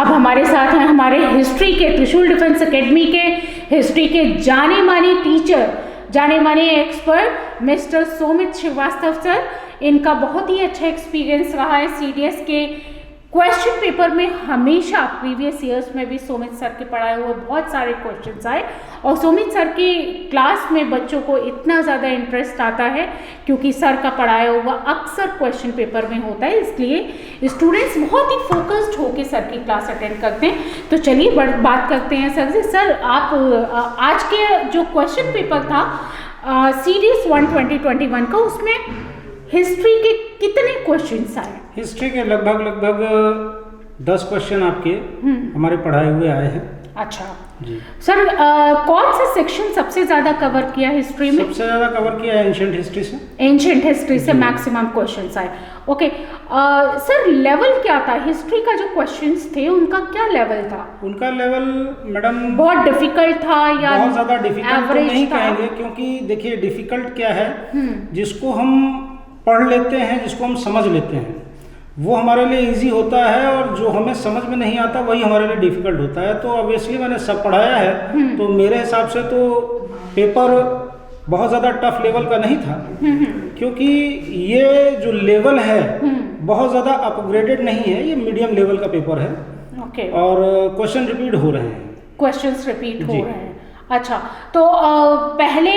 अब हमारे साथ हैं हमारे हिस्ट्री के, त्रिशूल डिफेंस एकेडमी के हिस्ट्री के जाने माने टीचर, जाने माने एक्सपर्ट मिस्टर सोमित श्रीवास्तव सर। इनका बहुत ही अच्छा एक्सपीरियंस रहा है सीडीएस के क्वेश्चन पेपर में। हमेशा प्रीवियस ईयर्स में भी सोमित सर के पढ़ाए हुए बहुत सारे क्वेश्चंस आए और सोमित सर की क्लास में बच्चों को इतना ज़्यादा इंटरेस्ट आता है क्योंकि सर का पढ़ाया हुआ अक्सर क्वेश्चन पेपर में होता है, इसलिए स्टूडेंट्स बहुत ही फोकस्ड होकर सर की क्लास अटेंड करते हैं। तो चलिए बात करते हैं सर से। सर आप आज के जो क्वेश्चन पेपर था सीडीएस 1 2021 का, उसमें हिस्ट्री के कितने क्वेश्चंस आए? हिस्ट्री के लगभग 10 क्वेश्चन आपके हमारे पढ़ाए हुए आए हैं। अच्छा जी सर, कौन सा सेक्शन सबसे ज्यादा कवर किया हिस्ट्री में? सबसे ज्यादा कवर किया है एंशिएंट हिस्ट्री से। एंशिएंट हिस्ट्री से मैक्सिमम क्वेश्चंस आए। ओके सर, लेवल क्या था हिस्ट्री का? जो क्वेश्चंस थे उनका क्या लेवल था? उनका लेवल मैडम बहुत डिफिकल्ट था या बहुत ज्यादा डिफिकल्ट तो नहीं कहेंगे, क्योंकि देखिए डिफिकल्ट क्या है, जिसको हम पढ़ लेते हैं, जिसको हम समझ लेते हैं वो हमारे लिए इजी होता है, और जो हमें समझ में नहीं आता वही हमारे लिए डिफ़िकल्ट होता है। तो ऑब्वियसली मैंने सब पढ़ाया है, तो मेरे हिसाब से तो पेपर बहुत ज़्यादा टफ लेवल का नहीं था, क्योंकि ये जो लेवल है बहुत ज़्यादा अपग्रेडेड नहीं है, ये मीडियम लेवल का पेपर है। ओके। और क्वेश्चन रिपीट हो रहे हैं। क्वेश्चंस रिपीट हो रहे हैं। अच्छा, तो पहले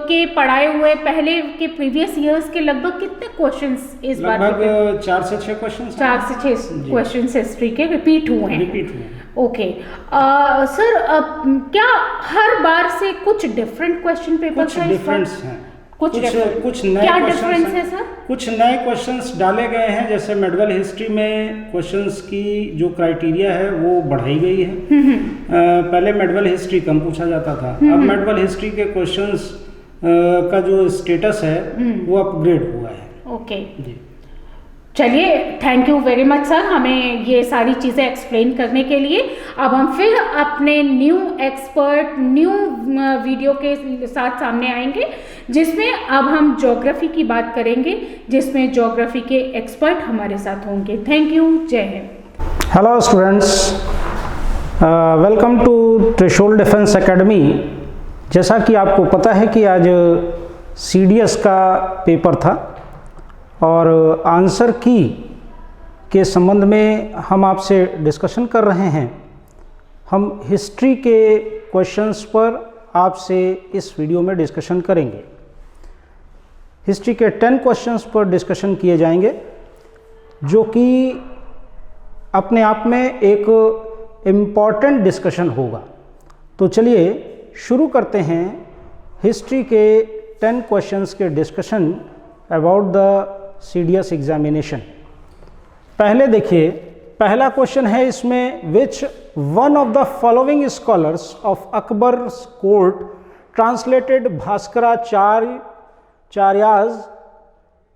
के पढ़ाए हुए, पहले के प्रीवियस ईयर्स के लगभग कितने क्वेश्चंस इस बार? लगभग 4 से 6 क्वेश्चंस। 4 से 6 क्वेश्चंस हिस्ट्री के रिपीट हुए हैं। ओके सर, क्या हर बार से कुछ डिफरेंट क्वेश्चन पेपर कुछ डिफरेंस हैं? कुछ नए क्या डिफरेंस है सर? कुछ नए क्वेश्चंस डाले गए हैं, जैसे मेडिवल हिस्ट्री में क्वेश्चंस की जो क्राइटेरिया है वो बढ़ाई गई है। पहले मेडिवल हिस्ट्री कम पूछा जाता था, अब मेडिवल हिस्ट्री के क्वेश्चंस का जो स्टेटस है वो अपग्रेड हुआ है। ओके जी, चलिए thank you very much sir हमें ये सारी चीज़ें एक्सप्लेन करने के लिए। अब हम फिर अपने न्यू एक्सपर्ट न्यू वीडियो के साथ सामने आएंगे, जिसमें अब हम ज्योग्राफी की बात करेंगे, जिसमें ज्योग्राफी के एक्सपर्ट हमारे साथ होंगे। थैंक यू, जय Hind. Hello students, welcome to Trishul defence academy. जैसा कि आपको पता है कि आज सीडीएस का पेपर था और आंसर की के संबंध में हम आपसे डिस्कशन कर रहे हैं। हम हिस्ट्री के क्वेश्चंस पर आपसे इस वीडियो में डिस्कशन करेंगे। हिस्ट्री के 10 क्वेश्चंस पर डिस्कशन किए जाएंगे, जो कि अपने आप में एक इम्पॉर्टेंट डिस्कशन होगा। तो चलिए शुरू करते हैं हिस्ट्री के 10 क्वेश्चंस के discussion about the CDS examination. पहले देखिए, पहला क्वेश्चन है इसमें, which one of the following scholars of Akbar's court translated Bhaskaracharya's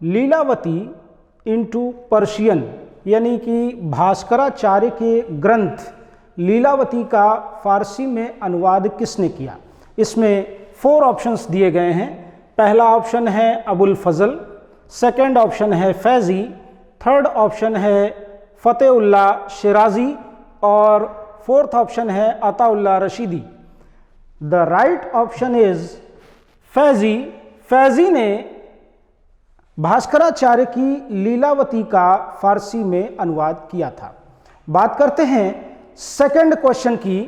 Lilavati into Persian, यानी कि भास्कराचार्य के ग्रंथ लीलावती का फारसी में अनुवाद किसने किया? इसमें 4 ऑप्शंस दिए गए हैं। पहला ऑप्शन है अबुल फजल, सेकेंड ऑप्शन है फैज़ी, थर्ड ऑप्शन है फ़तेहुल्लाह शिराजी और फोर्थ ऑप्शन है Ataullah Rashidi. The right option is Faizi. Faizi ने भास्कराचार्य की लीलावती का फारसी में अनुवाद किया था। बात करते हैं सेकेंड क्वेश्चन की।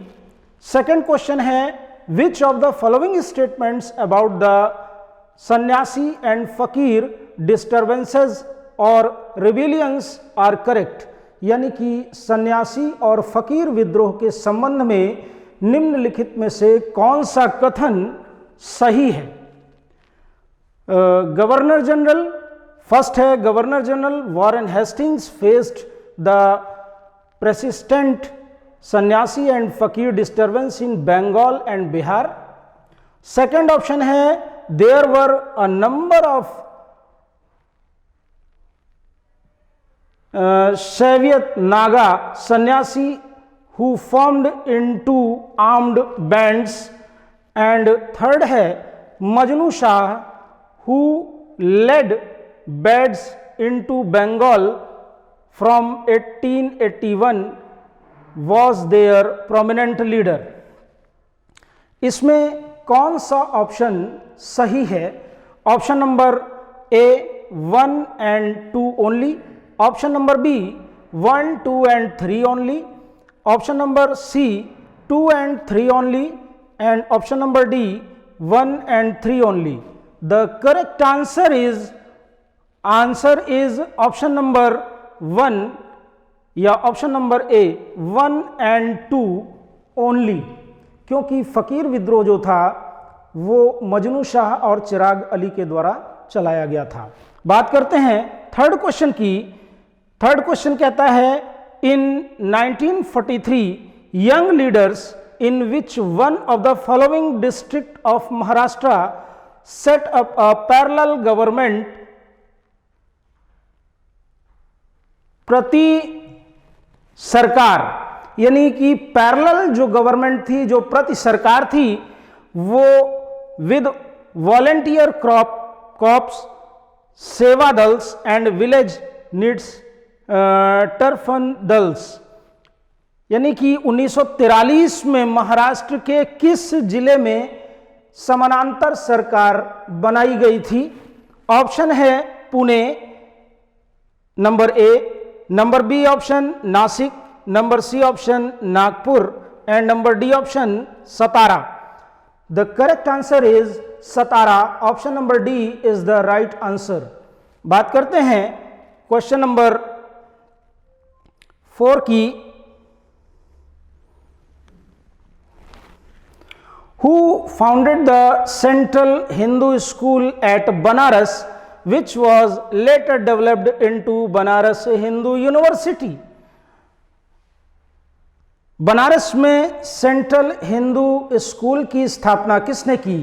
सेकेंड क्वेश्चन है, which of the following statements about the सन्यासी एंड फकीर डिस्टर्बेंसेस और रिबेलियंस आर करेक्ट, यानी कि सन्यासी और फकीर विद्रोह के संबंध में निम्नलिखित में से कौन सा कथन सही है? गवर्नर जनरल, फर्स्ट है governor general Warren Hastings faced the persistent sannyasi and fakir disturbance in Bengal and Bihar. Second option है, there were a number of Soviet Naga sannyasi who formed into armed bands, and third है Majnu Shah who led bands into Bengal from 1881 was there prominent leader. इसमें कौन सा option सही है? Option number A 1 and 2 only, option number B 1, 2 and 3 only, option number C 2 and 3 only, and option number D 1 and 3 only. The correct answer is option number 1 या option number A 1 and 2 only, क्योंकि फकीर विद्रोह जो था वो मजनू शाह और चिराग अली के द्वारा चलाया गया था। बात करते हैं थर्ड क्वेश्चन की। थर्ड क्वेश्चन कहता है इन 1943 young leaders in which one of the following district of Maharashtra set up a parallel government प्रति सरकार, यानी कि पैरेलल जो गवर्नमेंट थी, जो प्रति सरकार थी, वो विद वॉलेंटियर कॉर्प्स, सेवा दल्स एंड विलेज नीड्स टर्फन दल्स, यानी कि 1943 में महाराष्ट्र के किस जिले में समानांतर सरकार बनाई गई थी? ऑप्शन है Pune, number A, number B option Nashik, number C option Nagpur and number D option Satara. The correct answer is Satara, option number D is the right answer. बात करते हैं क्वेश्चन नंबर 4 की। Who founded the Central Hindu School at Banaras, which was later developed into Banaras Hindu University? Banaras में central Hindu school की स्थापना किसने की,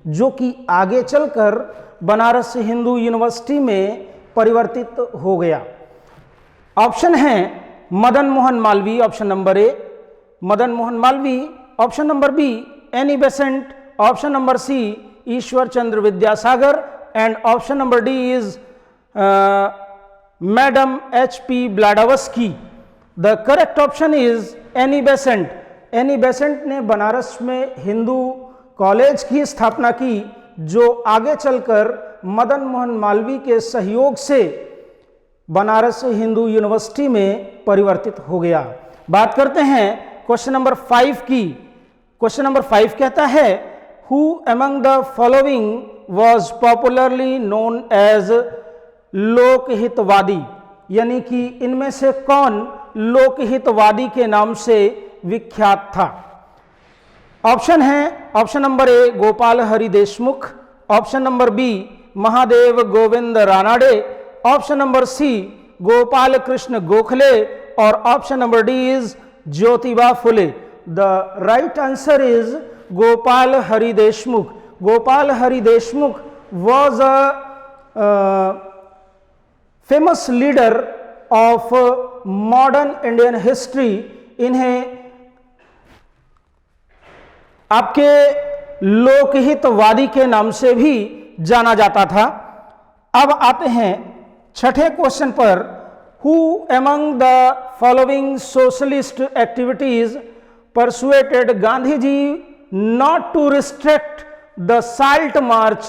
जो कि आगे चलकर बनारस हिंदू यूनिवर्सिटी में परिवर्तित हो गया? ऑप्शन है Madan Mohan Malaviya, option number A Madan Mohan Malaviya, option number B Annie Besant, option number C Ishwar Chandra Vidyasagar and option number D is madam HP Blavatsky. The correct option is Annie Besant. Annie Besant ने बनारस में हिंदू कॉलेज की स्थापना की, जो आगे चलकर मदन मोहन मालवीय के सहयोग से बनारस हिंदू यूनिवर्सिटी में परिवर्तित हो गया। बात करते हैं क्वेश्चन नंबर 5 की। क्वेश्चन नंबर 5 कहता है who among the following was popularly known as Lokhitwadi, यानी कि इनमें से कौन लोकहितवादी के नाम से विख्यात था? ऑप्शन है option number A Gopal Hari Deshmukh, option number B Mahadev Govind Ranade, option number C Gopal Krishna Gokhale और option number D is Jyotiba Phule. The right answer is Gopal Hari Deshmukh. Gopal Hari Deshmukh was a famous leader of modern Indian history. इन्हें आपके लोकहितवादी के नाम से भी जाना जाता था। अब आते हैं छठे क्वेश्चन पर। Who among the following socialist activities persuaded Gandhi ji not to restrict the salt march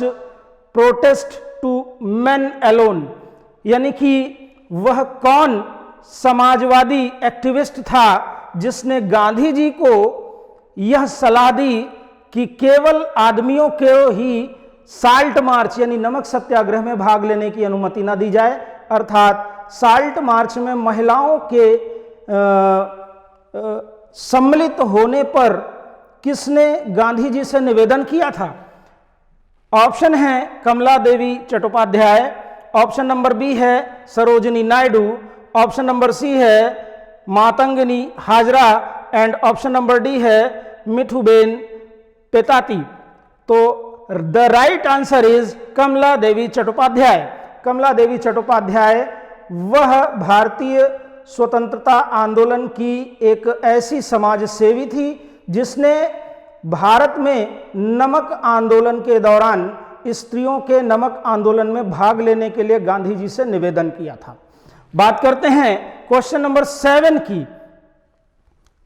protest to men alone, यानी कि वह कौन समाजवादी एक्टिविस्ट था जिसने गांधी जी को यह सलाह दी कि केवल आदमियों को ही साल्ट मार्च यानी नमक सत्याग्रह में भाग लेने की अनुमति न दी जाए, अर्थात साल्ट मार्च में महिलाओं के सम्मिलित होने पर किसने गांधी जी से निवेदन किया था? ऑप्शन है Kamala Devi Chattopadhyay, option number B है Sarojini Naidu, option number C है Matangini Hazra and option number D है मिठूबेन पेताती। तो the right answer is Kamala Devi Chattopadhyay. Kamala Devi Chattopadhyay वह भारतीय स्वतंत्रता आंदोलन की एक ऐसी समाज सेवी थी जिसने भारत में नमक आंदोलन के दौरान स्त्रियों के नमक आंदोलन में भाग लेने के लिए गांधी जी से निवेदन किया था। बात करते हैं क्वेश्चन नंबर 7 की।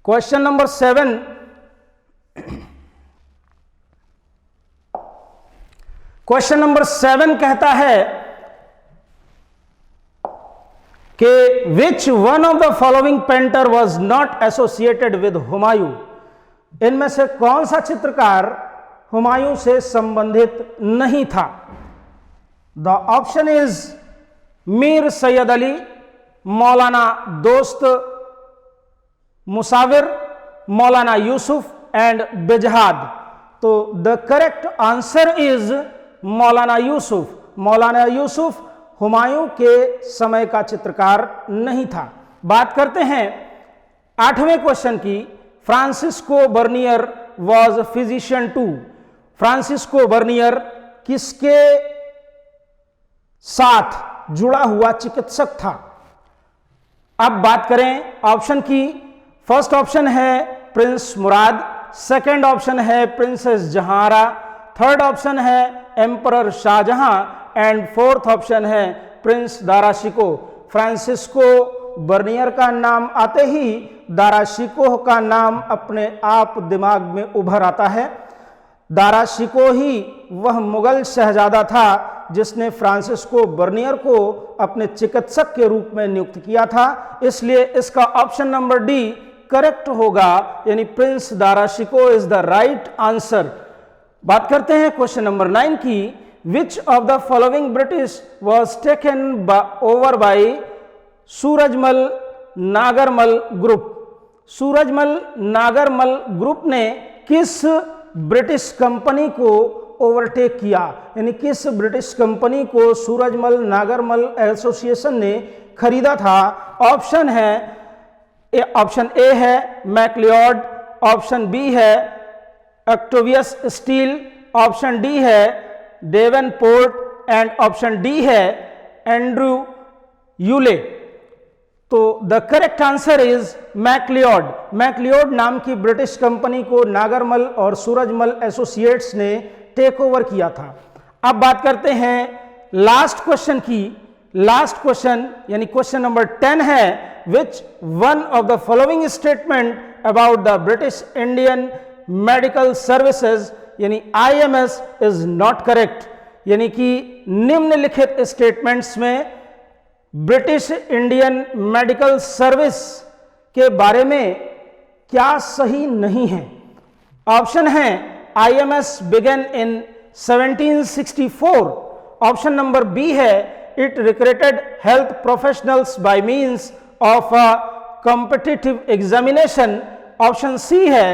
क्वेश्चन नंबर 7, क्वेश्चन नंबर 7 कहता है कि विच one of the following painter was not associated with Humayun. इनमें से कौन सा चित्रकार हुमायूं से संबंधित नहीं था। The option is Mir Syed Ali, मौलाना दोस्त मुसाविर, मौलाना यूसुफ एंड बेजहाद। तो द करेक्ट आंसर इज मौलाना यूसुफ। मौलाना यूसुफ हुमायूं के समय का चित्रकार नहीं था। बात करते हैं 8वें क्वेश्चन की। Francisco Bernier was physician too. Francisco Bernier किसके साथ जुड़ा हुआ चिकित्सक था। अब बात करें ऑप्शन की। फर्स्ट ऑप्शन है प्रिंस मुराद, सेकंड ऑप्शन है प्रिंसेस जहांरा, थर्ड ऑप्शन है emperor Shahjahan and fourth option है प्रिंस दाराशिको। फ्रांसिस्को बर्नियर का नाम आते ही दाराशिको का नाम अपने आप दिमाग में उभर आता है। दाराशिको ही वह मुगल शहजादा था जिसने फ्रांसिस्को बर्नियर को अपने चिकित्सक के रूप में नियुक्त किया था। इसलिए इसका ऑप्शन नंबर डी करेक्ट होगा, यानी prince Dara Shikoh is the right answer. बात करते हैं क्वेश्चन नंबर 9 की। Which of the following British was taken over by Surajmal Nagarmal group. Surajmal Nagarmal group ने किस ब्रिटिश कंपनी को ओवरटेक किया, यानी किस ब्रिटिश कंपनी को सूरजमल नागरमल एसोसिएशन ने खरीदा था। ऑप्शन है ऑप्शन ए है मैक्लियोड, ऑप्शन बी है ऑक्टेवियस स्टील, ऑप्शन डी है डेवनपोर्ट एंड ऑप्शन डी है एंड्रू यूले। तो the correct answer is McLeod. McLeod नाम की ब्रिटिश कंपनी को नागरमल और सूरजमल एसोसिएट्स ने टेक ओवर किया था। अब बात करते हैं लास्ट क्वेश्चन की। लास्ट क्वेश्चन यानी क्वेश्चन नंबर 10 है which one of the following statement about the British Indian medical services यानी IMS इज नॉट करेक्ट। यानी कि निम्नलिखित स्टेटमेंट्स में ब्रिटिश इंडियन मेडिकल सर्विस के बारे में क्या सही नहीं है। ऑप्शन है IMS began in 1764, option number B है it recruited health professionals by means of a competitive examination, option C है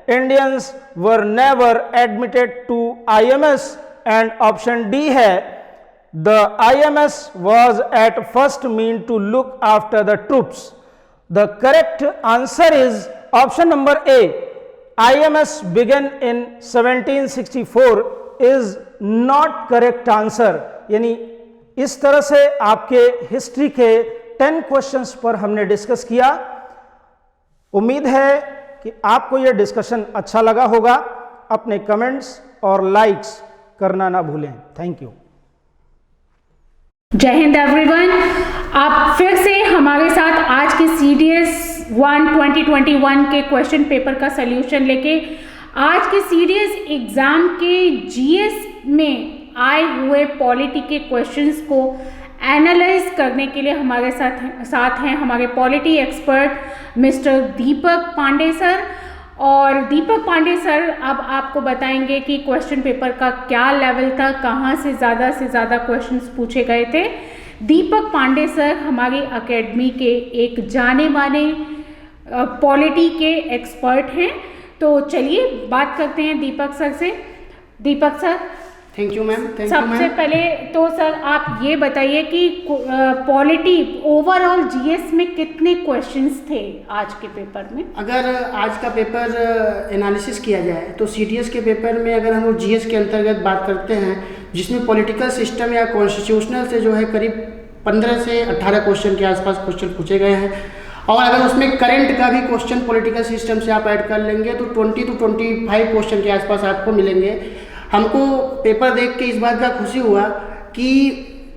Indians were never admitted to IMS and option D है the IMS was at first meant to look after the troops. The correct answer is option number A. IMS began in 1764 is not correct answer। यानी इस तरह से आपके history के 10 questions पर हमने discuss किया। उम्मीद है कि आपको यह डिस्कशन अच्छा लगा होगा। अपने कमेंट्स और लाइक्स करना ना भूलें। Thank you. जय हिंद एवरीवन। आप फिर से हमारे साथ आज के CDS 1 2021 के क्वेश्चन पेपर का सल्यूशन लेके आज के CDS एग्जाम के GS में आए हुए पॉलिटी के क्वेश्चंस को एनालाइज करने के लिए हमारे साथ हैं हमारे पॉलिटी एक्सपर्ट मिस्टर दीपक पांडे सर। और दीपक पांडे सर अब आपको बताएंगे कि क्वेश्चन पेपर का क्या लेवल था, कहाँ से ज़्यादा क्वेश्चंस पूछे गए थे। दीपक पांडे सर हमारी एकेडमी के एक जाने माने पॉलिटी के एक्सपर्ट हैं। तो चलिए बात करते हैं दीपक सर से। दीपक सर, थैंक यू मैम। सबसे पहले तो सर आप ये बताइए कि पॉलिटी ओवरऑल GS में कितने क्वेश्चंस थे आज के पेपर में। अगर आज का पेपर एनालिसिस किया जाए तो CDS के पेपर में अगर हम लोग GS के अंतर्गत बात करते हैं जिसमें पॉलिटिकल सिस्टम या कॉन्स्टिट्यूशनल से जो है करीब 15 से 18 क्वेश्चन के आसपास क्वेश्चन पूछे गए हैं। और अगर उसमें करंट का भी क्वेश्चन पॉलिटिकल सिस्टम से आप ऐड कर लेंगे तो 20 to 25 क्वेश्चन के आसपास आपको मिलेंगे। हमको पेपर देख के इस बात का खुशी हुआ कि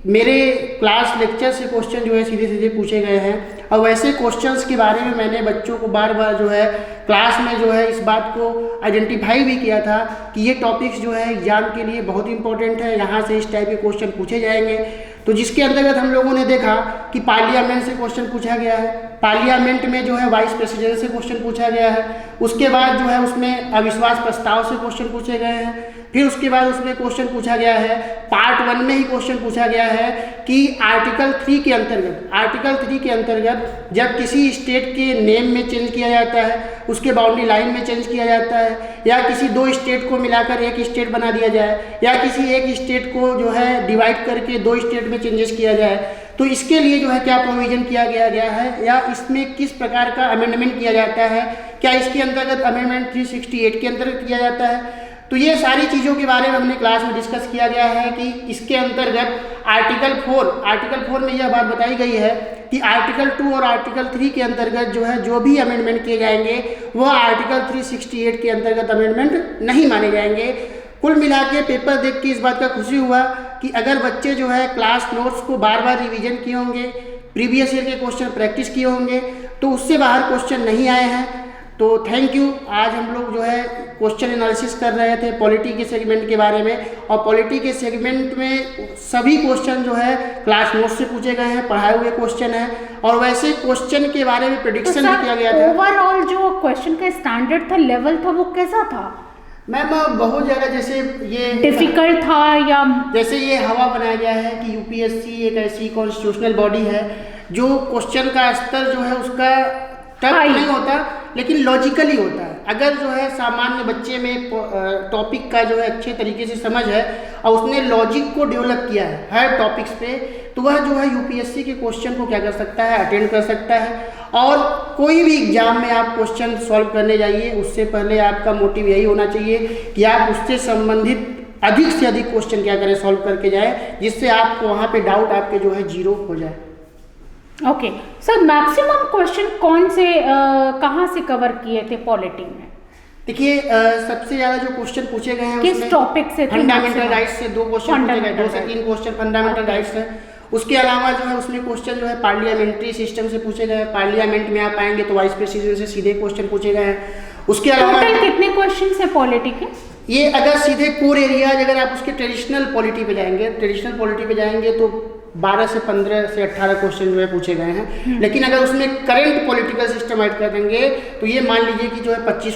मेरे क्लास लेक्चर से क्वेश्चन जो है सीधे सीधे पूछे गए हैं। और वैसे क्वेश्चंस के बारे में मैंने बच्चों को बार बार जो है क्लास में जो है इस बात को आइडेंटिफाई भी किया था कि ये टॉपिक्स जो है एग्जाम के लिए बहुत इंपॉर्टेंट है, यहाँ से इस टाइप के क्वेश्चन पूछे जाएंगे। तो जिसके अंतर्गत हम लोगों ने देखा कि पार्लियामेंट से क्वेश्चन पूछा गया है, पार्लियामेंट में जो है वाइस प्रेसिडेंट से क्वेश्चन पूछा गया है, उसके बाद जो है उसमें अविश्वास प्रस्ताव से क्वेश्चन पूछे गए हैं, फिर उसके बाद उसमें क्वेश्चन पूछा गया है, पार्ट 1 में ही क्वेश्चन पूछा गया है कि आर्टिकल 3 के अंतर्गत जब किसी स्टेट के नेम में चेंज किया जाता है, उसके बाउंड्री लाइन में चेंज किया जाता है, या किसी 2 स्टेट को मिलाकर एक स्टेट बना दिया जाए, या किसी एक स्टेट को जो है डिवाइड करके 2 स्टेट में चेंजेस किया जाए, तो इसके लिए जो है क्या प्रोविजन किया गया है, या इसमें किस प्रकार का अमेंडमेंट किया जाता है, क्या इसके अंतर्गत अमेंडमेंट 368 के अंतर्गत किया जाता है। तो ये सारी चीज़ों के बारे में हमने क्लास में डिस्कस किया गया है कि इसके अंतर्गत आर्टिकल 4 में यह बात बताई गई है कि आर्टिकल 2 और आर्टिकल 3 के अंतर्गत जो है जो भी अमेंडमेंट किए जाएंगे वह आर्टिकल 368 के अंतर्गत अमेंडमेंट नहीं माने जाएंगे। कुल मिला के पेपर देख के इस बात का खुशी हुआ कि अगर बच्चे जो है क्लास नोट्स को बार बार रिवीजन किए होंगे, प्रीवियस ईयर के क्वेश्चन प्रैक्टिस किए होंगे, तो उससे बाहर क्वेश्चन नहीं आए हैं। तो थैंक यू। आज हम लोग जो है क्वेश्चन एनालिसिस कर रहे थे पॉलिटी के सेगमेंट के बारे में, और पॉलिटी के सेगमेंट में सभी क्वेश्चन जो है क्लास नोट से पूछे गए हैं, पढ़ाए हुए क्वेश्चन हैं, और वैसे क्वेश्चन के बारे में प्रेडिक्शन भी किया गया था। ओवरऑल जो क्वेश्चन का स्टैंडर्ड था, लेवल था, वो कैसा था मैम? बहुत ज़्यादा जैसे ये डिफिकल्ट था, या जैसे ये हवा बनाया गया है कि यूपीएससी एक ऐसी कॉन्स्टिट्यूशनल बॉडी है जो क्वेश्चन का स्तर जो है उसका टफ नहीं होता, लेकिन लॉजिकली होता है। अगर जो है सामान्य बच्चे में टॉपिक का जो है अच्छे तरीके से समझ है और उसने लॉजिक को डेवलप किया है हर टॉपिक्स पे, तो वह जो है यूपीएससी के क्वेश्चन को क्या कर सकता है, अटेंड कर सकता है। और कोई भी एग्जाम में आप क्वेश्चन सॉल्व करने जाइए, उससे पहले आपका मोटिव यही होना चाहिए कि आप उससे संबंधित अधिक से अधिक क्वेश्चन क्या करें, सॉल्व करके जाए, जिससे आपको वहाँ पे डाउट आपके जो है 0 हो जाए। ओके सर, मैक्सिमम क्वेश्चन कौन से कहाँ से कवर किए थे पॉलिटी में? देखिए सबसे ज़्यादा जो क्वेश्चन पूछे गए हैं किस टॉपिक से? फंडामेंटल राइट्स से 2 क्वेश्चन पूछे गए, 2 से 3 क्वेश्चन फंडामेंटल राइट्स है। उसके अलावा जो है उसमें क्वेश्चन जो है पार्लियामेंट्री सिस्टम से पूछे गए, पार्लियामेंट में आप आएंगे तो वाइस प्रेसिडेंट से सीधे क्वेश्चन पूछे गए हैं। उसके अलावा टोटल कितने क्वेश्चन है पॉलिटी के? ये अगर सीधे कोर एरियाज, अगर आप उसके ट्रेडिशनल पॉलिटी पे जाएंगे तो 12 से 15 से 18 क्वेश्चन जो है पूछे गए हैं। लेकिन अगर उसमें करंट पॉलिटिकल सिस्टम ऐड कर देंगे तो ये मान लीजिए कि जो है 25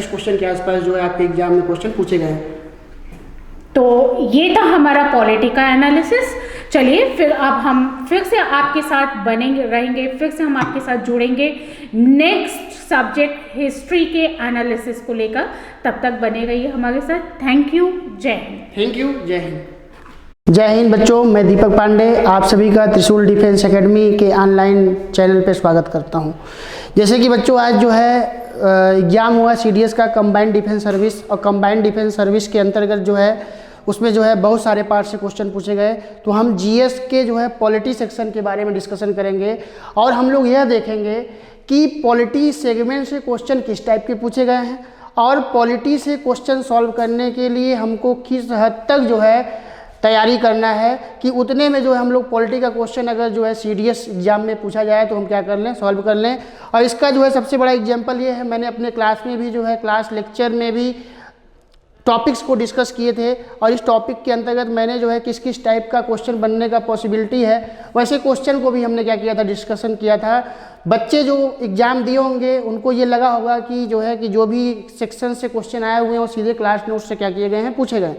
क्वेश्चन के आसपास जो है आपके एग्जाम में क्वेश्चन पूछे गए हैं। तो ये था हमारा पॉलिटी का एनालिसिस। चलिए फिर अब हम फिर से आपके साथ रहेंगे, फिर से हम आपके साथ जुड़ेंगे नेक्स्ट सब्जेक्ट हिस्ट्री के एनालिसिस को लेकर। तब तक बने रहिए हमारे साथ। थैंक यू, जय हिंद। थैंक यू, जय हिंद। जय हिंद बच्चों, मैं दीपक पांडे आप सभी का त्रिशूल डिफेंस एकेडमी के ऑनलाइन चैनल पे स्वागत करता हूं। जैसे कि बच्चों आज जो है एग्जाम हुआ सीडीएस का कंबाइंड डिफेंस सर्विस, और कंबाइंड डिफेंस सर्विस के अंतर्गत जो है उसमें जो है बहुत सारे पार्ट से क्वेश्चन पूछे गए। तो हम जीएस के जो है पॉलिटी सेक्शन के बारे में डिस्कशन करेंगे, और हम लोग यह देखेंगे कि पॉलिटी सेगमेंट से क्वेश्चन किस टाइप के पूछे गए हैं, और पॉलिटी से क्वेश्चन सॉल्व करने के लिए हमको किस हद तक जो है तैयारी करना है कि उतने में जो है हम लोग पॉलिटी का क्वेश्चन अगर जो है सीडीएस एग्जाम में पूछा जाए तो हम क्या कर लें, सॉल्व कर लें। और इसका जो है सबसे बड़ा एग्जांपल ये है, मैंने अपने क्लास में भी जो है क्लास लेक्चर में भी टॉपिक्स को डिस्कस किए थे, और इस टॉपिक के अंतर्गत मैंने जो है किस किस टाइप का क्वेश्चन बनने का पॉसिबिलिटी है वैसे क्वेश्चन को भी हमने क्या किया था, डिस्कशन किया था। बच्चे जो एग्ज़ाम दिए होंगे उनको ये लगा होगा कि जो है कि जो भी सेक्शन से क्वेश्चन आए हुए हैं वो सीधे क्लास नोट से क्या किए गए हैं, पूछे गए।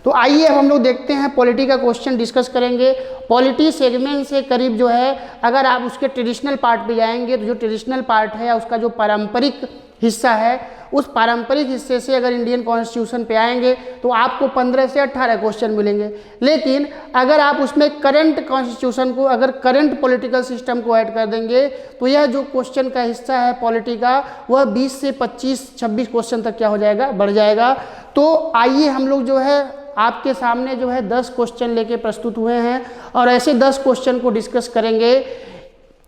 तो आइए अब हम लोग देखते हैं पॉलिटी का क्वेश्चन डिस्कस करेंगे। पॉलिटी सेगमेंट से करीब जो है अगर आप उसके ट्रेडिशनल पार्ट पे जाएंगे तो जो ट्रेडिशनल पार्ट है उसका जो पारंपरिक हिस्सा है, उस पारंपरिक हिस्से से अगर इंडियन कॉन्स्टिट्यूशन पे आएंगे तो आपको 15 से 18 क्वेश्चन मिलेंगे। लेकिन अगर आप उसमें करंट कॉन्स्टिट्यूशन को, अगर करंट पॉलिटिकल सिस्टम को ऐड कर देंगे तो यह जो क्वेश्चन का हिस्सा है पॉलिटी का वह 20 से 25-26 क्वेश्चन तक क्या हो जाएगा, बढ़ जाएगा। तो आइए हम लोग जो है आपके सामने जो है 10 क्वेश्चन लेके प्रस्तुत हुए हैं, और ऐसे 10 क्वेश्चन को डिस्कस करेंगे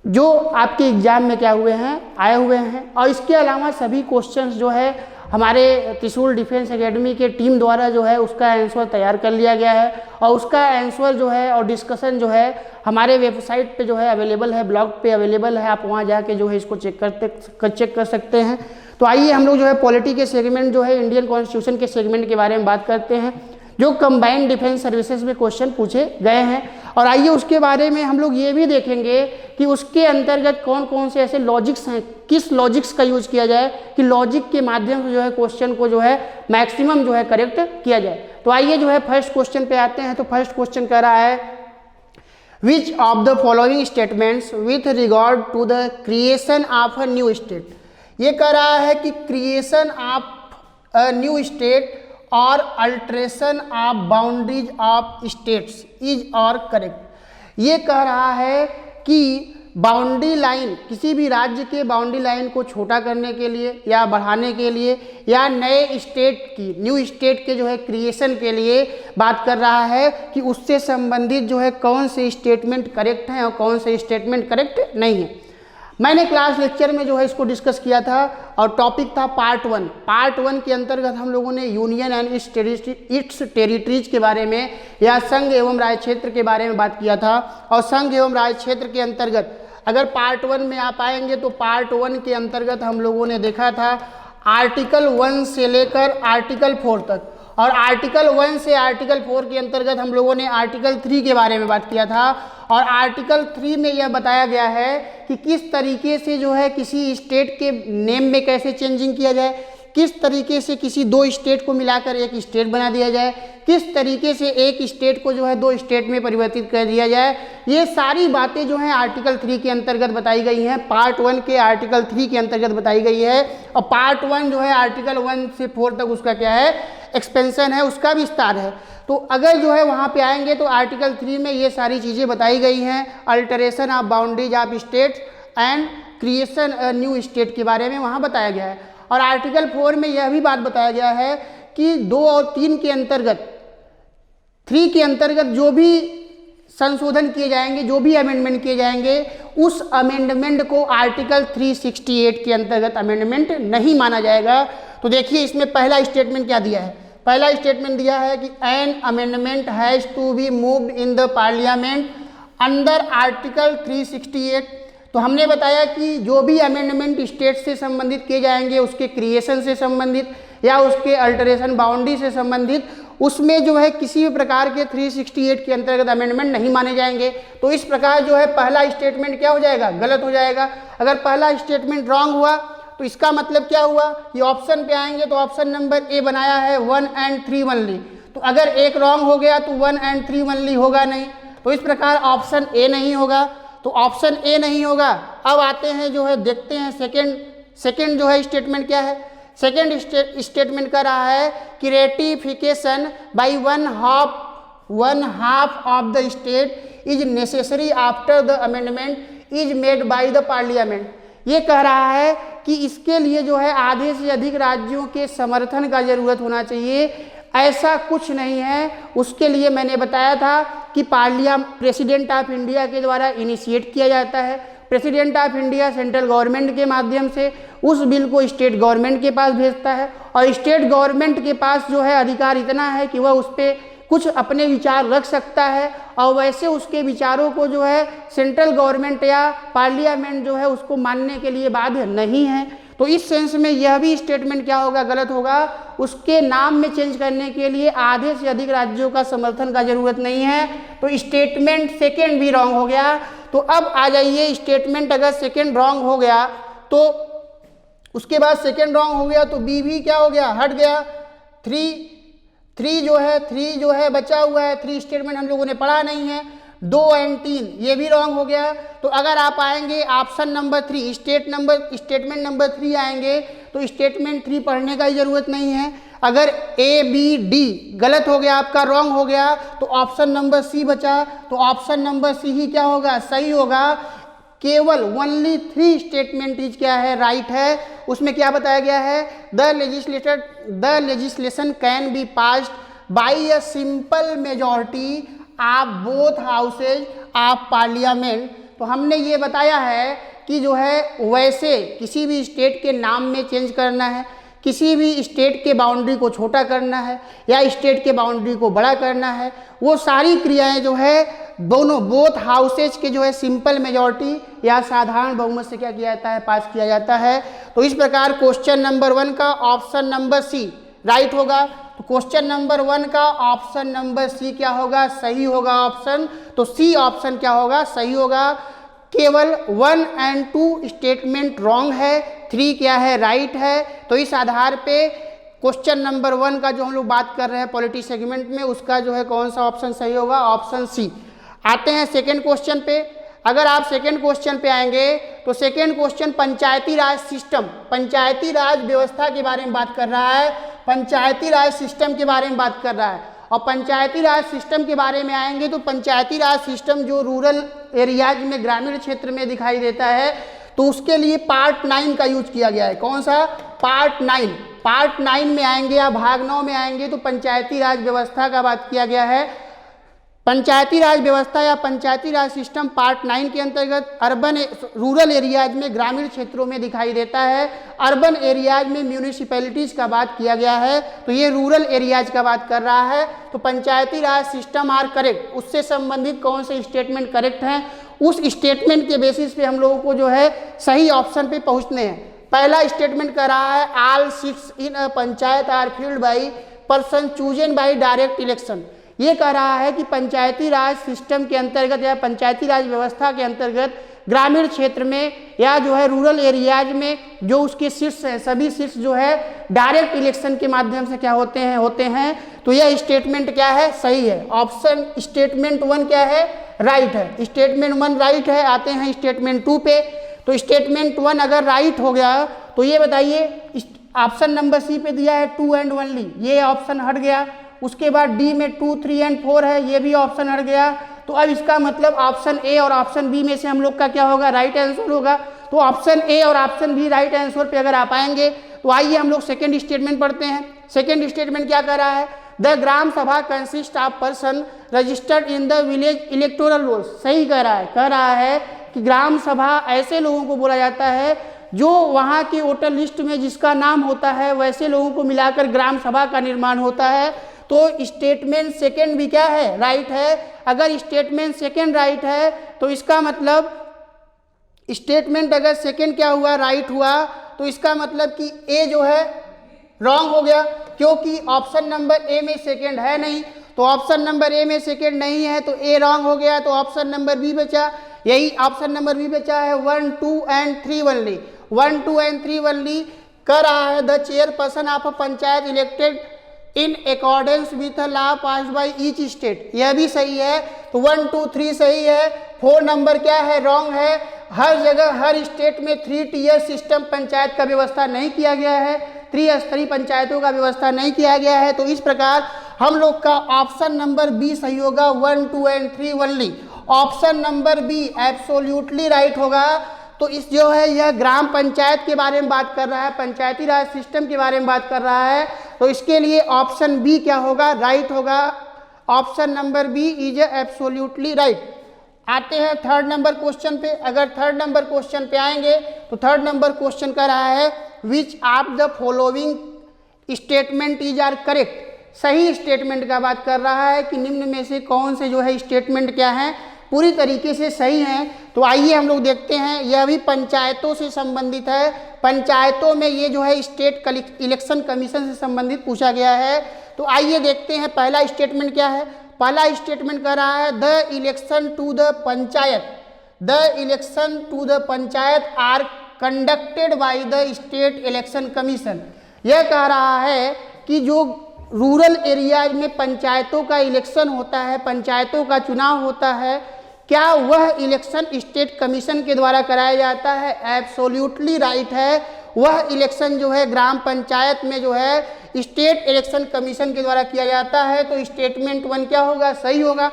जो आपके एग्जाम में क्या हुए हैं, आए हुए हैं। और इसके अलावा सभी क्वेश्चंस जो है हमारे त्रिशूल डिफेंस एकेडमी के टीम द्वारा जो है उसका आंसर तैयार कर लिया गया है और उसका आंसर जो है और डिस्कशन जो है हमारे वेबसाइट पे जो है अवेलेबल है, ब्लॉग पे अवेलेबल है, आप वहाँ जाके जो है इसको चेक कर सकते हैं। तो आइए हम लोग जो है पॉलिटी के सेगमेंट जो है इंडियन कॉन्स्टिट्यूशन के सेगमेंट के बारे में बात करते हैं जो कंबाइंड डिफेंस सर्विसेज में क्वेश्चन पूछे गए हैं। और आइए उसके बारे में हम लोग ये भी देखेंगे कि उसके अंतर्गत कौन कौन से ऐसे लॉजिक्स हैं, किस लॉजिक्स का यूज किया जाए कि लॉजिक के माध्यम से जो है क्वेश्चन को जो है मैक्सिमम जो है करेक्ट किया जाए। तो आइए जो है फर्स्ट क्वेश्चन पे आते हैं। तो फर्स्ट क्वेश्चन कह रहा है which of the following statements with regard to the creation of a new state. ये कह रहा है कि creation of a new state और alteration of boundaries of states is और करेक्ट। ये कह रहा है कि बाउंड्री लाइन, किसी भी राज्य के बाउंड्री लाइन को छोटा करने के लिए या बढ़ाने के लिए या नए स्टेट की, न्यू स्टेट के जो है क्रिएशन के लिए बात कर रहा है कि उससे संबंधित जो है कौन से स्टेटमेंट करेक्ट हैं और कौन से स्टेटमेंट करेक्ट नहीं है। मैंने क्लास लेक्चर में जो है इसको डिस्कस किया था और टॉपिक था पार्ट 1। पार्ट 1 के अंतर्गत हम लोगों ने यूनियन एंड इट्स टेरिटरीज के बारे में या संघ एवं राज्य क्षेत्र के बारे में बात किया था। और संघ एवं राज्य क्षेत्र के अंतर्गत अगर पार्ट 1 में आप आएंगे तो पार्ट 1 के अंतर्गत हम लोगों ने देखा था आर्टिकल 1 से लेकर आर्टिकल 4 तक, और आर्टिकल 1 से आर्टिकल 4 के अंतर्गत हम लोगों ने आर्टिकल 3 के बारे में बात किया था। और आर्टिकल 3 में यह बताया गया है कि किस तरीके से जो है किसी स्टेट के नेम में कैसे चेंजिंग किया जाए, किस तरीके से किसी दो स्टेट को मिलाकर एक स्टेट बना दिया जाए, किस तरीके से एक स्टेट को जो है दो स्टेट में परिवर्तित कर दिया जाए। ये सारी बातें जो हैं आर्टिकल 3 के अंतर्गत बताई गई हैं, पार्ट 1 के आर्टिकल 3 के अंतर्गत बताई गई है। और पार्ट 1 जो है आर्टिकल 1 से 4 तक उसका क्या है, एक्सपेंशन है, उसका विस्तार है। तो अगर जो है वहाँ पे आएंगे तो आर्टिकल 3 में ये सारी चीज़ें बताई गई हैं, alteration of boundaries of states and creation new state के बारे में वहाँ बताया गया है। और आर्टिकल 4 में यह भी बात बताया गया है कि 2 और 3 के अंतर्गत, 3 के अंतर्गत जो भी संशोधन किए जाएंगे, जो भी अमेंडमेंट किए जाएंगे, उस अमेंडमेंट को आर्टिकल 368 के अंतर्गत अमेंडमेंट नहीं माना जाएगा। तो देखिए इसमें पहला स्टेटमेंट क्या दिया है। पहला स्टेटमेंट दिया है कि an amendment has to be moved in the parliament under article 368। तो हमने बताया कि जो भी अमेंडमेंट स्टेट से संबंधित किए जाएंगे, उसके क्रिएशन से संबंधित या उसके अल्टरेशन बाउंड्री से संबंधित, उसमें जो है किसी भी प्रकार के 368 के अंतर्गत अमेंडमेंट नहीं माने जाएंगे। तो इस प्रकार जो है पहला स्टेटमेंट क्या हो जाएगा, गलत हो जाएगा। अगर पहला स्टेटमेंट रॉन्ग हुआ तो इसका मतलब क्या हुआ कि ऑप्शन पे आएंगे तो ऑप्शन नंबर ए बनाया है 1 and 3 ओनली। तो अगर एक रॉन्ग हो गया तो 1 and 3 ओनली होगा नहीं, तो इस प्रकार ऑप्शन ए नहीं होगा। तो ऑप्शन ए नहीं होगा। अब आते हैं जो है देखते हैं सेकंड जो है स्टेटमेंट क्या है। सेकंड स्टेटमेंट कर रहा है कि ratification by one half of the state is necessary after the amendment is made by the parliament. ये कह रहा है कि इसके लिए जो है आधे से अधिक राज्यों के समर्थन का जरूरत होना चाहिए। ऐसा कुछ नहीं है। उसके लिए मैंने बताया था कि प्रेसिडेंट ऑफ इंडिया के द्वारा इनिशिएट किया जाता है। President of India central government के माध्यम से उस बिल को स्टेट गवर्नमेंट के पास भेजता है और स्टेट गवर्नमेंट के पास जो है अधिकार इतना है कि वह उस पर कुछ अपने विचार रख सकता है और वैसे उसके विचारों को जो है सेंट्रल गवर्नमेंट या पार्लियामेंट जो है उसको मानने के लिए बाध्य नहीं है। तो इस सेंस में यह भी स्टेटमेंट क्या होगा, गलत होगा। उसके नाम में चेंज करने के लिए आधे से अधिक राज्यों का समर्थन का जरूरत नहीं है। तो स्टेटमेंट सेकेंड भी रॉन्ग हो गया। तो अब आ जाइए, स्टेटमेंट अगर सेकेंड रॉन्ग हो गया तो उसके बाद सेकेंड रॉन्ग हो गया तो बी भी क्या हो गया, हट गया। थ्री जो है बचा हुआ है। 3 स्टेटमेंट हम लोगों ने पढ़ा नहीं है। 2 और 3 ये भी रॉन्ग हो गया। तो अगर आप आएंगे ऑप्शन नंबर 3 स्टेटमेंट नंबर 3 आएंगे तो स्टेटमेंट 3 पढ़ने का जरूरत नहीं है। अगर ए बी डी गलत हो गया, आपका रॉन्ग हो गया, तो ऑप्शन नंबर सी बचा। तो ऑप्शन नंबर सी ही क्या होगा, सही होगा। केवल ओनली 3 स्टेटमेंट इज क्या है, राइट है। उसमें क्या बताया गया है, the legislation can be passed by a simple majority of both houses of parliament. तो हमने ये बताया है कि जो है वैसे किसी भी स्टेट के नाम में चेंज करना है, किसी भी स्टेट के बाउंड्री को छोटा करना है या स्टेट के बाउंड्री को बड़ा करना है, वो सारी क्रियाएं जो है दोनों बोथ हाउसेज के जो है सिंपल मेजॉरिटी या साधारण बहुमत से क्या किया जाता है, पास किया जाता है। तो इस प्रकार क्वेश्चन नंबर 1 का ऑप्शन नंबर सी राइट होगा। तो क्वेश्चन नंबर 1 का ऑप्शन नंबर सी क्या होगा, सही होगा ऑप्शन। तो सी ऑप्शन क्या होगा, सही होगा। केवल 1 और 2 स्टेटमेंट रॉन्ग है, 3 क्या है, राइट है। तो इस आधार पे क्वेश्चन नंबर 1 का जो हम लोग बात कर रहे हैं पॉलिटी सेगमेंट में, उसका जो है कौन सा ऑप्शन सही होगा, ऑप्शन सी। आते हैं सेकेंड क्वेश्चन पे। अगर आप सेकेंड क्वेश्चन पे आएंगे तो सेकेंड क्वेश्चन पंचायती राज सिस्टम, पंचायती राज व्यवस्था के बारे में बात कर रहा है, पंचायती राज सिस्टम के बारे में बात कर रहा है। और पंचायती राज सिस्टम के बारे में आएंगे तो पंचायती राज सिस्टम जो रूरल एरियाज में, ग्रामीण क्षेत्र में दिखाई देता है, तो उसके लिए पार्ट 9 का यूज किया गया है। कौन सा, पार्ट 9। पार्ट 9 में आएंगे या भाग 9 में आएंगे तो पंचायती राज व्यवस्था का बात किया गया है। पंचायती राज व्यवस्था या पंचायती राज सिस्टम पार्ट 9 के अंतर्गत अर्बन रूरल एरियाज में, ग्रामीण क्षेत्रों में दिखाई देता है। अर्बन एरियाज में म्यूनिसिपैलिटीज का बात किया गया है, तो ये रूरल एरियाज का बात कर रहा है। तो पंचायती राज सिस्टम आर करेक्ट, उससे संबंधित कौन से स्टेटमेंट करेक्ट हैं, उस स्टेटमेंट के बेसिस पे हम लोगों को जो है सही ऑप्शन पे पहुंचने हैं। पहला स्टेटमेंट कर रहा है all seats in a panchayat are filled by person chosen by direct election. ये कह रहा है कि पंचायती राज सिस्टम के अंतर्गत या पंचायती राज व्यवस्था के अंतर्गत ग्रामीण क्षेत्र में या जो है रूरल एरियाज में जो उसके सीट्स हैं, सभी सीट्स जो है डायरेक्ट इलेक्शन के माध्यम से क्या होते हैं। तो यह स्टेटमेंट क्या है, सही है। ऑप्शन स्टेटमेंट 1 क्या है, राइट है। स्टेटमेंट 1 राइट है। आते हैं स्टेटमेंट 2 पे। तो स्टेटमेंट 1 अगर राइट हो गया तो ये बताइए, ऑप्शन नंबर सी पे दिया है 2 एंड ओनली, ये ऑप्शन हट गया। उसके बाद डी में 2, 3 एंड 4 है, ये भी ऑप्शन हट गया। तो अब इसका मतलब ऑप्शन ए और ऑप्शन बी में से हम लोग का क्या होगा, राइट आंसर होगा। तो ऑप्शन ए और ऑप्शन बी राइट आंसर पे अगर आप आएंगे तो आइए हम लोग सेकेंड स्टेटमेंट पढ़ते हैं। सेकेंड स्टेटमेंट क्या कर रहा है, the Gram Sabha consist of person registered in the village electoral rolls. सही कह रहा है कि ग्राम सभा ऐसे लोगों को बोला जाता है जो वहाँ के वोटर लिस्ट में जिसका नाम होता है वैसे लोगों को मिलाकर ग्राम सभा का निर्माण होता है। तो स्टेटमेंट सेकेंड भी क्या है, राइट है। अगर स्टेटमेंट सेकेंड राइट है तो इसका मतलब स्टेटमेंट अगर सेकेंड क्या हुआ, राइट हुआ, तो इसका मतलब कि ए जो है रॉन्ग हो गया, क्योंकि ऑप्शन नंबर ए में सेकेंड है नहीं। तो ऑप्शन नंबर ए में सेकेंड नहीं है तो ए रॉन्ग हो गया। तो ऑप्शन नंबर बी बचा, यही ऑप्शन नंबर बी बचा है 1, 2 एंड 3 ओनली। 1, 2 एंड 3 ओनली कर रहा है the chairperson of a panchayat elected in accordance with law passed by each state. यह भी सही है। तो 1, 2, 3 सही है। 4 नंबर क्या है, रॉन्ग है। हर जगह हर स्टेट में 3 टीयर सिस्टम पंचायत का व्यवस्था नहीं किया गया है, त्रिस्तरीय पंचायतों का व्यवस्था नहीं किया गया है। तो इस प्रकार हम लोग का ऑप्शन नंबर बी सही होगा, 1, 2 and 3 only. Option number be absolutely right होगा। तो इस जो है यह ग्राम पंचायत के बारे में बात कर रहा है, पंचायती राज सिस्टम के बारे में बात कर रहा है। तो इसके लिए ऑप्शन बी क्या होगा, राइट होगा। Option number B is absolutely right. आते हैं थर्ड नंबर क्वेश्चन पे। अगर थर्ड नंबर क्वेश्चन पे आएंगे तो थर्ड नंबर क्वेश्चन कर रहा है which of the following statement is are correct. सही स्टेटमेंट का बात कर रहा है कि निम्न में से कौन से जो है स्टेटमेंट क्या है, पूरी तरीके से सही हैं। तो आइए हम लोग देखते हैं। यह भी पंचायतों से संबंधित है। पंचायतों में ये जो है स्टेट इलेक्शन कमीशन से संबंधित पूछा गया है। तो आइए देखते हैं पहला स्टेटमेंट क्या है। पहला स्टेटमेंट कर रहा है the election to the panchayat, the election to the panchayat are conducted by the state election commission. यह कह रहा है कि जो रूरल एरियाज में पंचायतों का इलेक्शन होता है, पंचायतों का चुनाव होता है, क्या वह इलेक्शन स्टेट कमीशन के द्वारा कराया जाता है। एब्सोल्युटली राइट है। वह इलेक्शन जो है ग्राम पंचायत में जो है स्टेट इलेक्शन कमीशन के द्वारा किया जाता है। तो स्टेटमेंट 1 क्या होगा, सही होगा।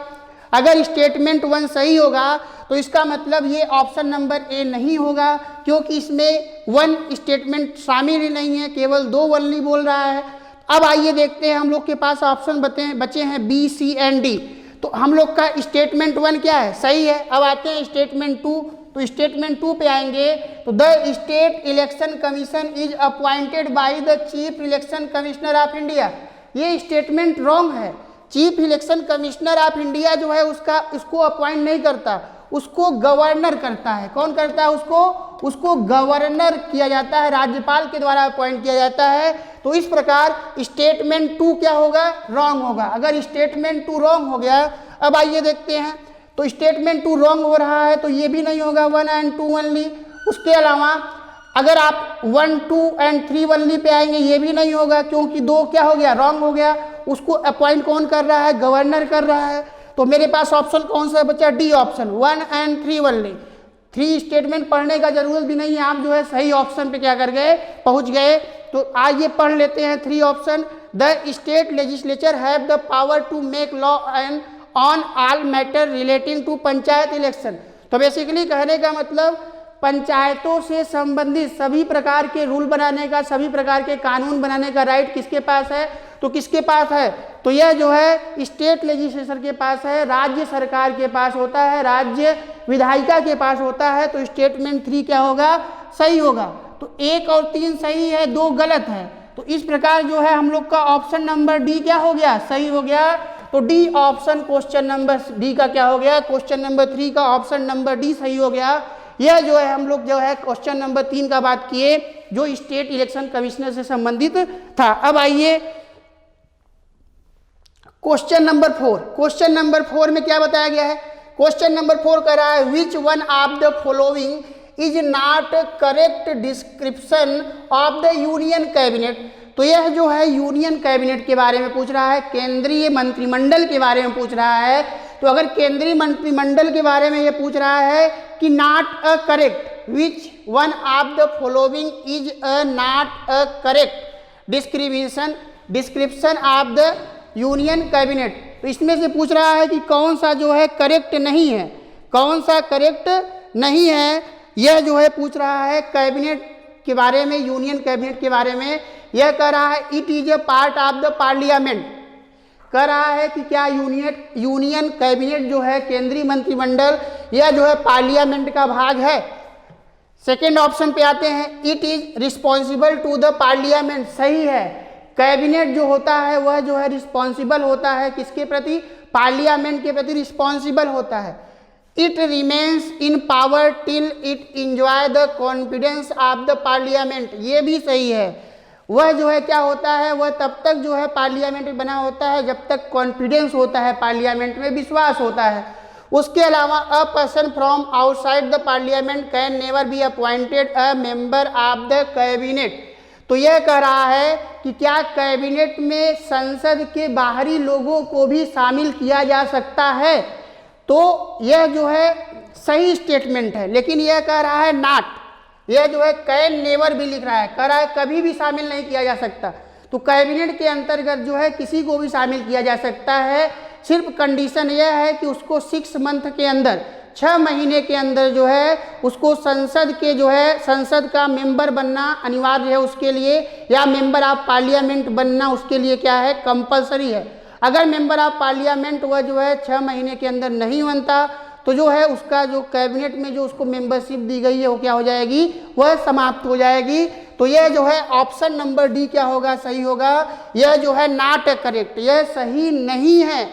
अगर स्टेटमेंट 1 सही होगा तो इसका मतलब ये ऑप्शन नंबर ए नहीं होगा, क्योंकि इसमें 1 स्टेटमेंट शामिल ही नहीं है, केवल 2 ओनली बोल रहा है। अब आइए देखते हैं, हम लोग के पास ऑप्शन बचे हैं बी, सी एंड डी। तो हम लोग का स्टेटमेंट 1 क्या है, सही है। अब आते हैं स्टेटमेंट 2 तो स्टेटमेंट 2 पे आएंगे तो the state election commission is appointed by the chief election commissioner of India. ये स्टेटमेंट रॉन्ग है। Chief election commissioner of India जो है उसको अपॉइंट नहीं करता, उसको गवर्नर करता है। कौन करता है? उसको गवर्नर किया जाता है, राज्यपाल के द्वारा अपॉइंट किया जाता है। तो इस प्रकार स्टेटमेंट 2 क्या होगा? रॉन्ग होगा। अगर स्टेटमेंट 2 रॉन्ग हो गया, अब आइए देखते हैं। तो स्टेटमेंट 2 रॉन्ग हो रहा है तो ये भी नहीं होगा 1 and 2 ओनली। उसके अलावा अगर आप 1, 2 and 3 ओनली पे आएंगे ये भी नहीं होगा, क्योंकि 2 क्या हो गया? रॉन्ग हो गया। उसको अपॉइंट कौन कर रहा है? गवर्नर कर रहा है। तो मेरे पास ऑप्शन कौन सा बचा? D option, 1 and 3 only. 3 statement पढ़ने का जरूरत भी नहीं है, आप जो है सही ऑप्शन पे क्या कर गए? पहुंच गए। तो आइए पढ़ लेते हैं 3 option. The state legislature have the power to make law and on all matter relating to panchayat election. तो बेसिकली कहने का मतलब पंचायतों से संबंधित सभी प्रकार के रूल बनाने का, सभी प्रकार के कानून बनाने का राइट किसके पास है? तो किसके पास है? तो यह जो है स्टेट लेजिस्लेचर के पास है, राज्य सरकार के पास होता है, राज्य विधायिका के पास होता है। तो स्टेटमेंट 3 क्या होगा? सही होगा। तो 1 और 3 सही है, 2 गलत है। तो इस प्रकार जो है हम लोग का ऑप्शन नंबर डी क्या हो गया? सही हो गया। तो D option question number D का क्या हो गया? क्वेश्चन नंबर 3 का ऑप्शन नंबर डी सही हो गया। यह जो है हम लोग जो है क्वेश्चन नंबर 3 का बात किए जो स्टेट इलेक्शन कमिश्नर से संबंधित था। अब आइए क्वेश्चन नंबर 4। क्वेश्चन नंबर 4 में क्या बताया गया है? क्वेश्चन नंबर 4 कह रहा है which one of the following is not correct description of the union cabinet. तो यह जो है यूनियन कैबिनेट के बारे में पूछ रहा है, केंद्रीय मंत्रिमंडल के बारे में पूछ रहा है। तो अगर केंद्रीय मंत्रिमंडल के बारे में यह पूछ रहा है कि not a correct, which one of the following is a not a correct description of the union cabinet, तो इसमें से पूछ रहा है कि कौन सा जो है करेक्ट नहीं है, कौन सा करेक्ट नहीं है। यह जो है पूछ रहा है कैबिनेट के बारे में, यूनियन कैबिनेट के बारे में। यह कह रहा है it is a part of the parliament, कह रहा है कि क्या यूनियन कैबिनेट जो है केंद्रीय मंत्रिमंडल यह जो है पार्लियामेंट का भाग है। सेकेंड ऑप्शन पे आते हैं it is responsible to the parliament. सही है, कैबिनेट जो होता है वह जो है रिस्पॉन्सिबल होता है किसके प्रति? पार्लियामेंट के प्रति रिस्पॉन्सिबल होता है। It remains in power till it enjoy the confidence of the parliament. ये भी सही है, वह जो है क्या होता है, वह तब तक जो है पार्लियामेंट में बना होता है जब तक कॉन्फिडेंस होता है, पार्लियामेंट में विश्वास होता है। उसके अलावा a person from outside the parliament can never be appointed a member of the cabinet. तो यह कह रहा है कि क्या कैबिनेट में संसद के बाहरी लोगों को भी शामिल किया जा सकता है। तो यह जो है सही स्टेटमेंट है, लेकिन यह कह रहा है नॉट, यह जो है कैन नेवर भी लिख रहा है, कह रहा है कभी भी शामिल नहीं किया जा सकता। तो कैबिनेट के अंतर्गत जो है किसी को भी शामिल किया जा सकता है, सिर्फ कंडीशन यह है कि उसको 6 मंथ के अंदर, 6 महीने के अंदर जो है उसको संसद के जो है संसद का मेंबर बनना अनिवार्य है उसके लिए, या मेंबर ऑफ पार्लियामेंट बनना उसके लिए क्या है? कंपलसरी है। अगर मेंबर ऑफ पार्लियामेंट वह जो है 6 महीने के अंदर नहीं बनता तो जो है उसका जो कैबिनेट में जो उसको मेंबरशिप दी गई है वो क्या हो जाएगी? वह समाप्त हो जाएगी। तो यह जो है ऑप्शन नंबर डी क्या होगा? सही होगा। यह जो है नॉट करेक्ट, यह सही नहीं है।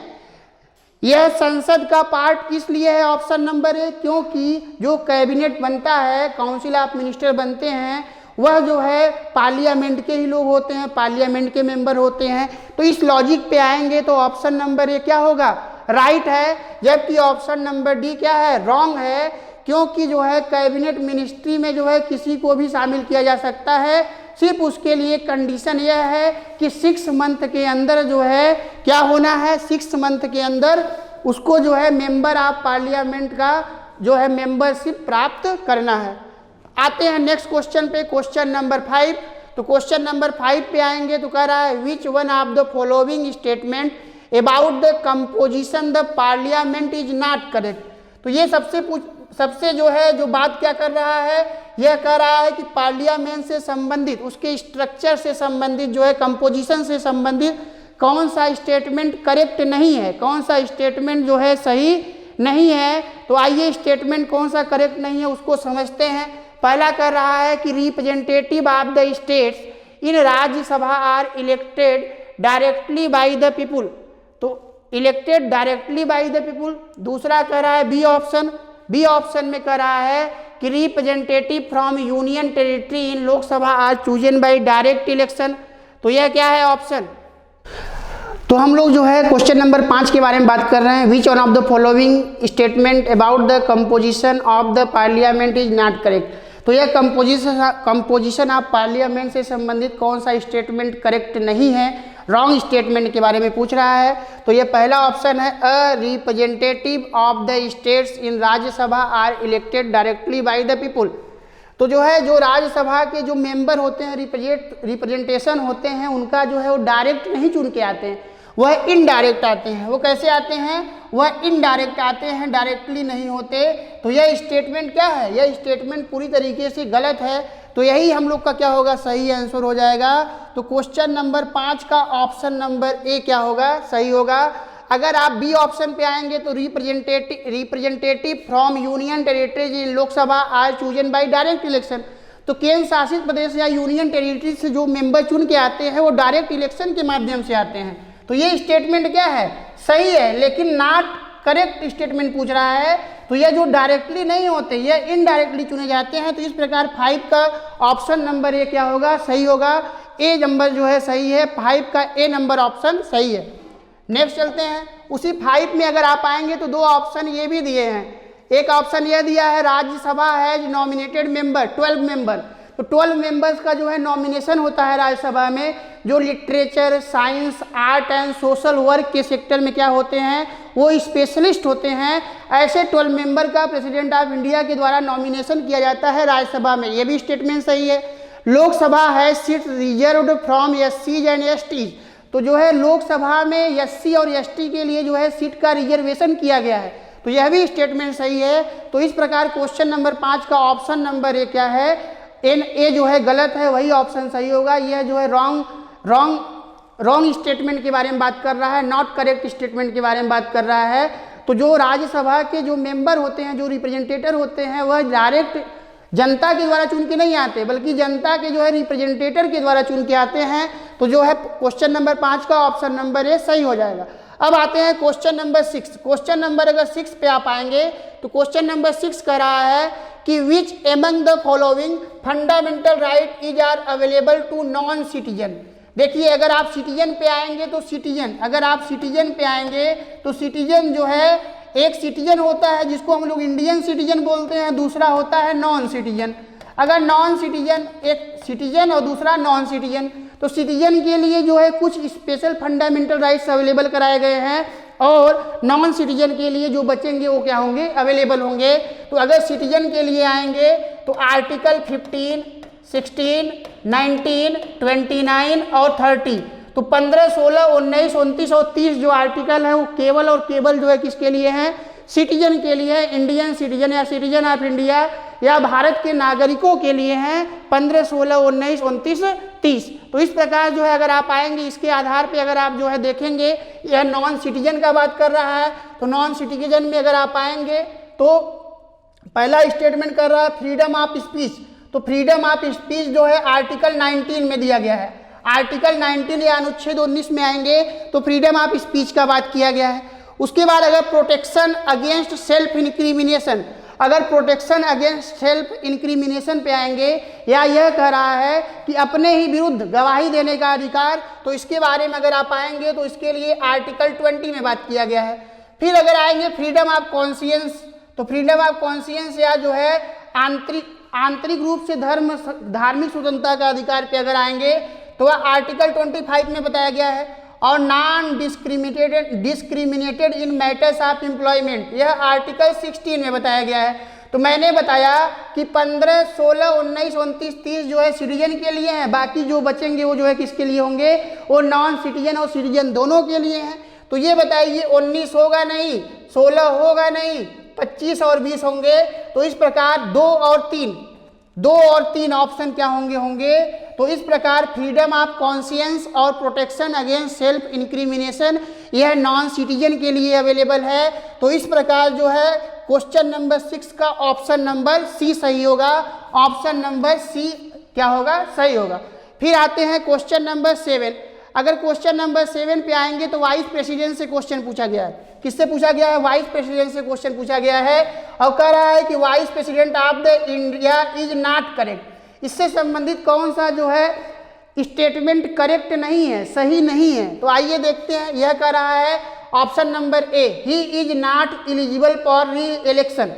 यह संसद का पार्ट इसलिए है ऑप्शन नंबर ए, क्योंकि जो कैबिनेट बनता है, काउंसिल ऑफ मिनिस्टर बनते हैं, वह जो है पार्लियामेंट के ही लोग होते हैं, पार्लियामेंट के मेंबर होते हैं। तो इस लॉजिक पे आएंगे तो ऑप्शन नंबर ए क्या होगा? राइट है। जबकि ऑप्शन नंबर डी क्या है? रॉन्ग है, क्योंकि जो है कैबिनेट मिनिस्ट्री में जो है किसी को भी शामिल किया जा सकता है, सिर्फ उसके लिए कंडीशन यह है कि 6 मंथ के अंदर जो है क्या होना है? 6 मंथ के अंदर उसको जो है मेंबर ऑफ पार्लियामेंट का जो है मेंबरशिप प्राप्त करना है। आते हैं नेक्स्ट क्वेश्चन पे, क्वेश्चन नंबर 5। तो क्वेश्चन नंबर 5 पे आएंगे तो कह रहा है which one of the following statement about the composition the parliament is not correct. तो ये सबसे जो है जो बात क्या कर रहा है, यह कह रहा है कि पार्लियामेंट से संबंधित, उसके स्ट्रक्चर से संबंधित जो है कंपोजिशन से संबंधित कौन सा स्टेटमेंट करेक्ट नहीं है, कौन सा स्टेटमेंट जो है सही नहीं है। तो आइए स्टेटमेंट कौन सा करेक्ट नहीं है उसको समझते हैं। पहला कर रहा है कि representative of the states in Rajya Sabha are elected directly by the people, तो elected directly by the people. दूसरा कह रहा है बी ऑप्शन, बी ऑप्शन में कह रहा है कि representative from union territory in Lok Sabha are chosen by direct election. तो यह क्या है ऑप्शन। तो हम लोग जो है क्वेश्चन नंबर 5 के बारे में बात कर रहे हैं। विच one of the following statement about the composition of the parliament is not correct. तो यह कंपोजिशन ऑफ पार्लियामेंट से संबंधित कौन सा स्टेटमेंट करेक्ट नहीं है, रॉन्ग स्टेटमेंट के बारे में पूछ रहा है। तो यह पहला ऑप्शन है, a representative of the states in Rajya Sabha are elected directly by the people. तो जो है जो राज्यसभा के जो मेंबर होते हैं, रिप्रेजेंटेशन होते हैं, उनका जो है वो डायरेक्ट नहीं चुन के आते हैं, वह इनडायरेक्ट आते हैं। वो कैसे आते हैं, वह इनडायरेक्ट आते हैं, डायरेक्टली नहीं होते। तो यह स्टेटमेंट क्या है, यह स्टेटमेंट पूरी तरीके से गलत है। तो यही हम लोग का क्या होगा, सही आंसर हो जाएगा। तो क्वेश्चन नंबर 5 का ऑप्शन नंबर ए क्या होगा, सही होगा। अगर आप बी ऑप्शन पे आएंगे तो representative from union territories in Lok Sabha are chosen by direct election. तो केंद्र शासित प्रदेश या यूनियन टेरिटरी से जो मेंबर चुन के आते हैं वो डायरेक्ट इलेक्शन के माध्यम से आते हैं। तो ये स्टेटमेंट क्या है, सही है, लेकिन नॉट करेक्ट स्टेटमेंट पूछ रहा है। तो यह जो डायरेक्टली नहीं होते, यह इनडायरेक्टली चुने जाते हैं। तो इस प्रकार 5 का ऑप्शन नंबर ए क्या होगा, सही होगा। ए नंबर जो है सही है, 5 का ए नंबर ऑप्शन सही है। नेक्स्ट चलते हैं। उसी 5 में अगर आप आएंगे तो 2 ऑप्शन ये भी दिए हैं। एक ऑप्शन यह दिया है, Rajya Sabha has nominated member 12 member. तो 12 मेंबर्स का जो है नॉमिनेशन होता है राज्यसभा में, जो literature, science, art and social work के सेक्टर में क्या होते हैं, वो स्पेशलिस्ट होते हैं। ऐसे 12 मेंबर का प्रेसिडेंट ऑफ इंडिया के द्वारा नॉमिनेशन किया जाता है राज्यसभा में। ये भी स्टेटमेंट सही है। लोकसभा है सीट रिजर्व्ड फ्रॉम एससीज एंड एसटीज। तो जो है लोकसभा में एससी और एसटी के लिए जो है सीट का रिजर्वेशन किया गया है। तो यह भी स्टेटमेंट सही है। तो इस प्रकार क्वेश्चन नंबर 5 का ऑप्शन नंबर ए क्या है, एन ए जो है गलत है, वही ऑप्शन सही होगा। यह जो है रॉन्ग स्टेटमेंट के बारे में बात कर रहा है, नॉट करेक्ट स्टेटमेंट के बारे में बात कर रहा है। तो जो राज्यसभा के जो मेंबर होते हैं, जो रिप्रेजेंटेटर होते हैं, वह डायरेक्ट जनता के द्वारा चुन के नहीं आते, बल्कि जनता के जो है रिप्रेजेंटेटर के द्वारा चुन के आते हैं। तो जो है क्वेश्चन नंबर 5 का ऑप्शन नंबर ए सही हो जाएगा। अब आते हैं क्वेश्चन नंबर 6। क्वेश्चन नंबर अगर 6 पे आप आएंगे तो क्वेश्चन नंबर 6 कह रहा है कि which among the following fundamental right is are available to non citizen. देखिए, अगर आप सिटीजन पे आएंगे तो सिटीजन, अगर आप सिटीजन पे आएंगे तो सिटीजन जो है, एक सिटीजन होता है जिसको हम लोग इंडियन सिटीजन बोलते हैं, दूसरा होता है नॉन सिटीजन। अगर नॉन सिटीजन, एक सिटीजन और दूसरा नॉन सिटीजन, तो सिटीजन के लिए जो है कुछ स्पेशल फंडामेंटल राइट्स अवेलेबल कराए गए हैं, और नॉन सिटीजन के लिए जो बचेंगे वो क्या होंगे, अवेलेबल होंगे। तो अगर सिटीजन के लिए आएंगे तो आर्टिकल 15, 16, 19, 29 और 30, तो 15, 16, 19, 29 और 30 जो आर्टिकल है वो केवल और केवल जो है किसके लिए हैं, सिटीजन के लिए, इंडियन सिटीजन या सिटीजन ऑफ इंडिया या भारत के नागरिकों के लिए हैं। 15, 16, 19, 29, 30। तो इस प्रकार जो है अगर आप आएंगे, इसके आधार पे अगर आप जो है देखेंगे, यह नॉन सिटीजन का बात कर रहा है। तो नॉन सिटीजन में अगर आप आएंगे तो पहला स्टेटमेंट कर रहा है फ्रीडम ऑफ स्पीच। तो फ्रीडम ऑफ स्पीच जो है आर्टिकल 19 में दिया गया है। आर्टिकल 19 या अनुच्छेद 19 में आएंगे तो फ्रीडम ऑफ स्पीच का बात किया गया है। उसके बाद अगर प्रोटेक्शन अगेंस्ट सेल्फ इंक्रिमिनेशन, अगर प्रोटेक्शन अगेंस्ट सेल्फ इंक्रिमिनेशन पे आएंगे, या यह कह रहा है कि अपने ही विरुद्ध गवाही देने का अधिकार, तो इसके बारे में अगर आप आएंगे तो इसके लिए आर्टिकल 20 में बात किया गया है। फिर अगर आएंगे फ्रीडम ऑफ कॉन्शियंस, तो फ्रीडम ऑफ कॉन्शियंस या जो है आंतरिक रूप से धार्मिक स्वतंत्रता का अधिकार पे अगर आएंगे तो वह आर्टिकल 25 में बताया गया है। और non discriminated in matters of employment, यह आर्टिकल 16 में बताया गया है। तो मैंने बताया कि 15, 16, 19, 29, 30 जो है सिटीजन के लिए हैं, बाकी जो बचेंगे वो जो है किसके लिए होंगे, वो नॉन सिटीजन और सिटीजन दोनों के लिए हैं। तो ये बताइए 19 होगा नहीं, 16 होगा नहीं, 25 और 20 होंगे। तो इस प्रकार 2 और 3 ऑप्शन क्या होंगे, तो इस प्रकार फ्रीडम ऑफ कॉन्शियंस और प्रोटेक्शन अगेंस्ट सेल्फ इंक्रिमिनेशन यह नॉन सिटीजन के लिए अवेलेबल है। तो इस प्रकार जो है क्वेश्चन नंबर 6 का ऑप्शन नंबर सी सही होगा। ऑप्शन नंबर सी क्या होगा, सही होगा। फिर आते हैं क्वेश्चन नंबर 7। अगर क्वेश्चन नंबर 7 पे आएंगे तो वाइस प्रेसिडेंट से क्वेश्चन पूछा गया है। किससे पूछा गया है, वाइस प्रेसिडेंट से क्वेश्चन पूछा गया है और कह रहा है कि vice president of the India is not correct. इससे संबंधित कौन सा जो है स्टेटमेंट करेक्ट नहीं है, सही नहीं है। तो आइए देखते हैं। यह कह रहा है option number A, he is not eligible for re election,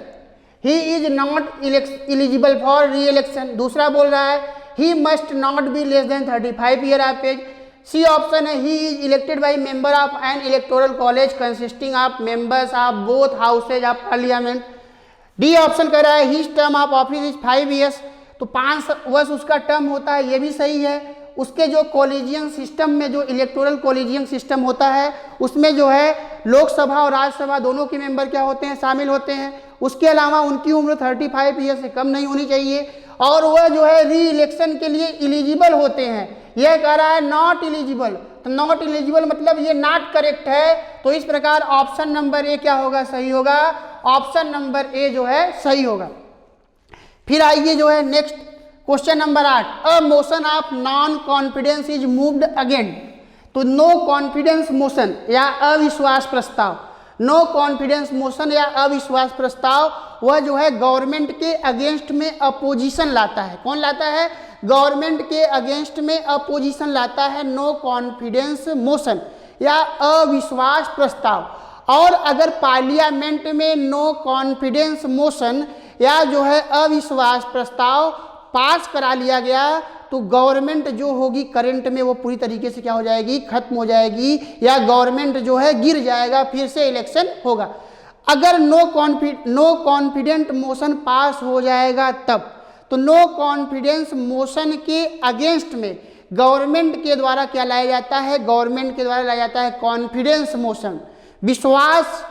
he is not eligible for re election. दूसरा बोल रहा है he must not be less than 35 year of age. C option है he is elected by member of an electoral college consisting of members of both houses of parliament. D option कह रहा है his term of office is 5 years, तो 5 वर्ष उसका term होता है, ये भी सही है। उसके जो कॉलेजियम सिस्टम में जो इलेक्टोरल कॉलेजियम सिस्टम होता है उसमें जो है लोकसभा और राज्यसभा दोनों के मेंबर क्या होते हैं, शामिल होते हैं। उसके अलावा उनकी उम्र 35 ईयर से कम नहीं होनी चाहिए और वह जो है री इलेक्शन के लिए एलिजिबल होते हैं। यह कह रहा है नॉट एलिजिबल, तो नॉट एलिजिबल मतलब ये नॉट करेक्ट है। तो इस प्रकार ऑप्शन नंबर ए क्या होगा, सही होगा। ऑप्शन नंबर ए जो है सही होगा। फिर आइए जो है next question number 8, a motion of non confidence is moved again. तो नो कॉन्फिडेंस मोशन या अविश्वास प्रस्ताव, नो कॉन्फिडेंस मोशन या अविश्वास प्रस्ताव वह जो है गवर्नमेंट के अगेंस्ट में अपोजिशन लाता है। कौन लाता है, गवर्नमेंट के अगेंस्ट में अपोजिशन लाता है नो कॉन्फिडेंस मोशन या अविश्वास प्रस्ताव। और अगर पार्लियामेंट में नो कॉन्फिडेंस मोशन या जो है अविश्वास प्रस्ताव पास करा लिया गया तो गवर्नमेंट जो होगी करंट में वो पूरी तरीके से क्या हो जाएगी, खत्म हो जाएगी या गवर्नमेंट जो है गिर जाएगा, फिर से इलेक्शन होगा। अगर नो कॉन्फिडेंट मोशन पास हो जाएगा तब, तो नो कॉन्फिडेंस मोशन के अगेंस्ट में गवर्नमेंट के द्वारा क्या लाया जाता है, गवर्नमेंट के द्वारा लाया जाता है कॉन्फिडेंस मोशन, विश्वास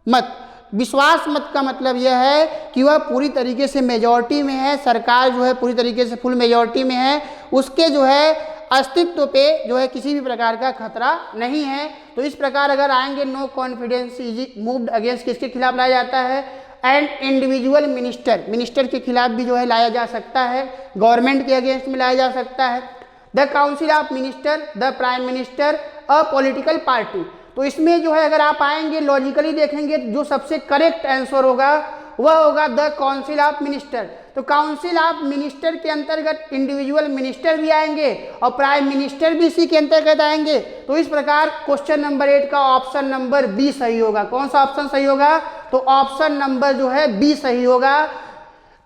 मत। विश्वास मत का मतलब यह है कि वह पूरी तरीके से मेजॉरिटी में है, सरकार जो है पूरी तरीके से फुल मेजॉरिटी में है, उसके जो है अस्तित्व पे जो है किसी भी प्रकार का खतरा नहीं है। तो इस प्रकार अगर आएंगे no confidence is moved against किसके खिलाफ लाया जाता है, एंड इंडिविजुअल मिनिस्टर के खिलाफ भी जो है लाया जा सकता है, गवर्नमेंट के अगेंस्ट में लाया जा सकता है। The council of minister, the prime minister, a political party. तो इसमें जो है अगर आप आएंगे लॉजिकली देखेंगे जो सबसे करेक्ट आंसर होगा वह होगा द काउंसिल ऑफ मिनिस्टर। तो काउंसिल ऑफ मिनिस्टर के अंतर्गत इंडिविजुअल मिनिस्टर भी आएंगे और प्राइम मिनिस्टर भी इसी के अंतर्गत आएंगे। तो इस प्रकार क्वेश्चन नंबर 8 का ऑप्शन नंबर बी सही होगा। कौन सा ऑप्शन सही होगा, तो ऑप्शन नंबर जो है बी सही होगा।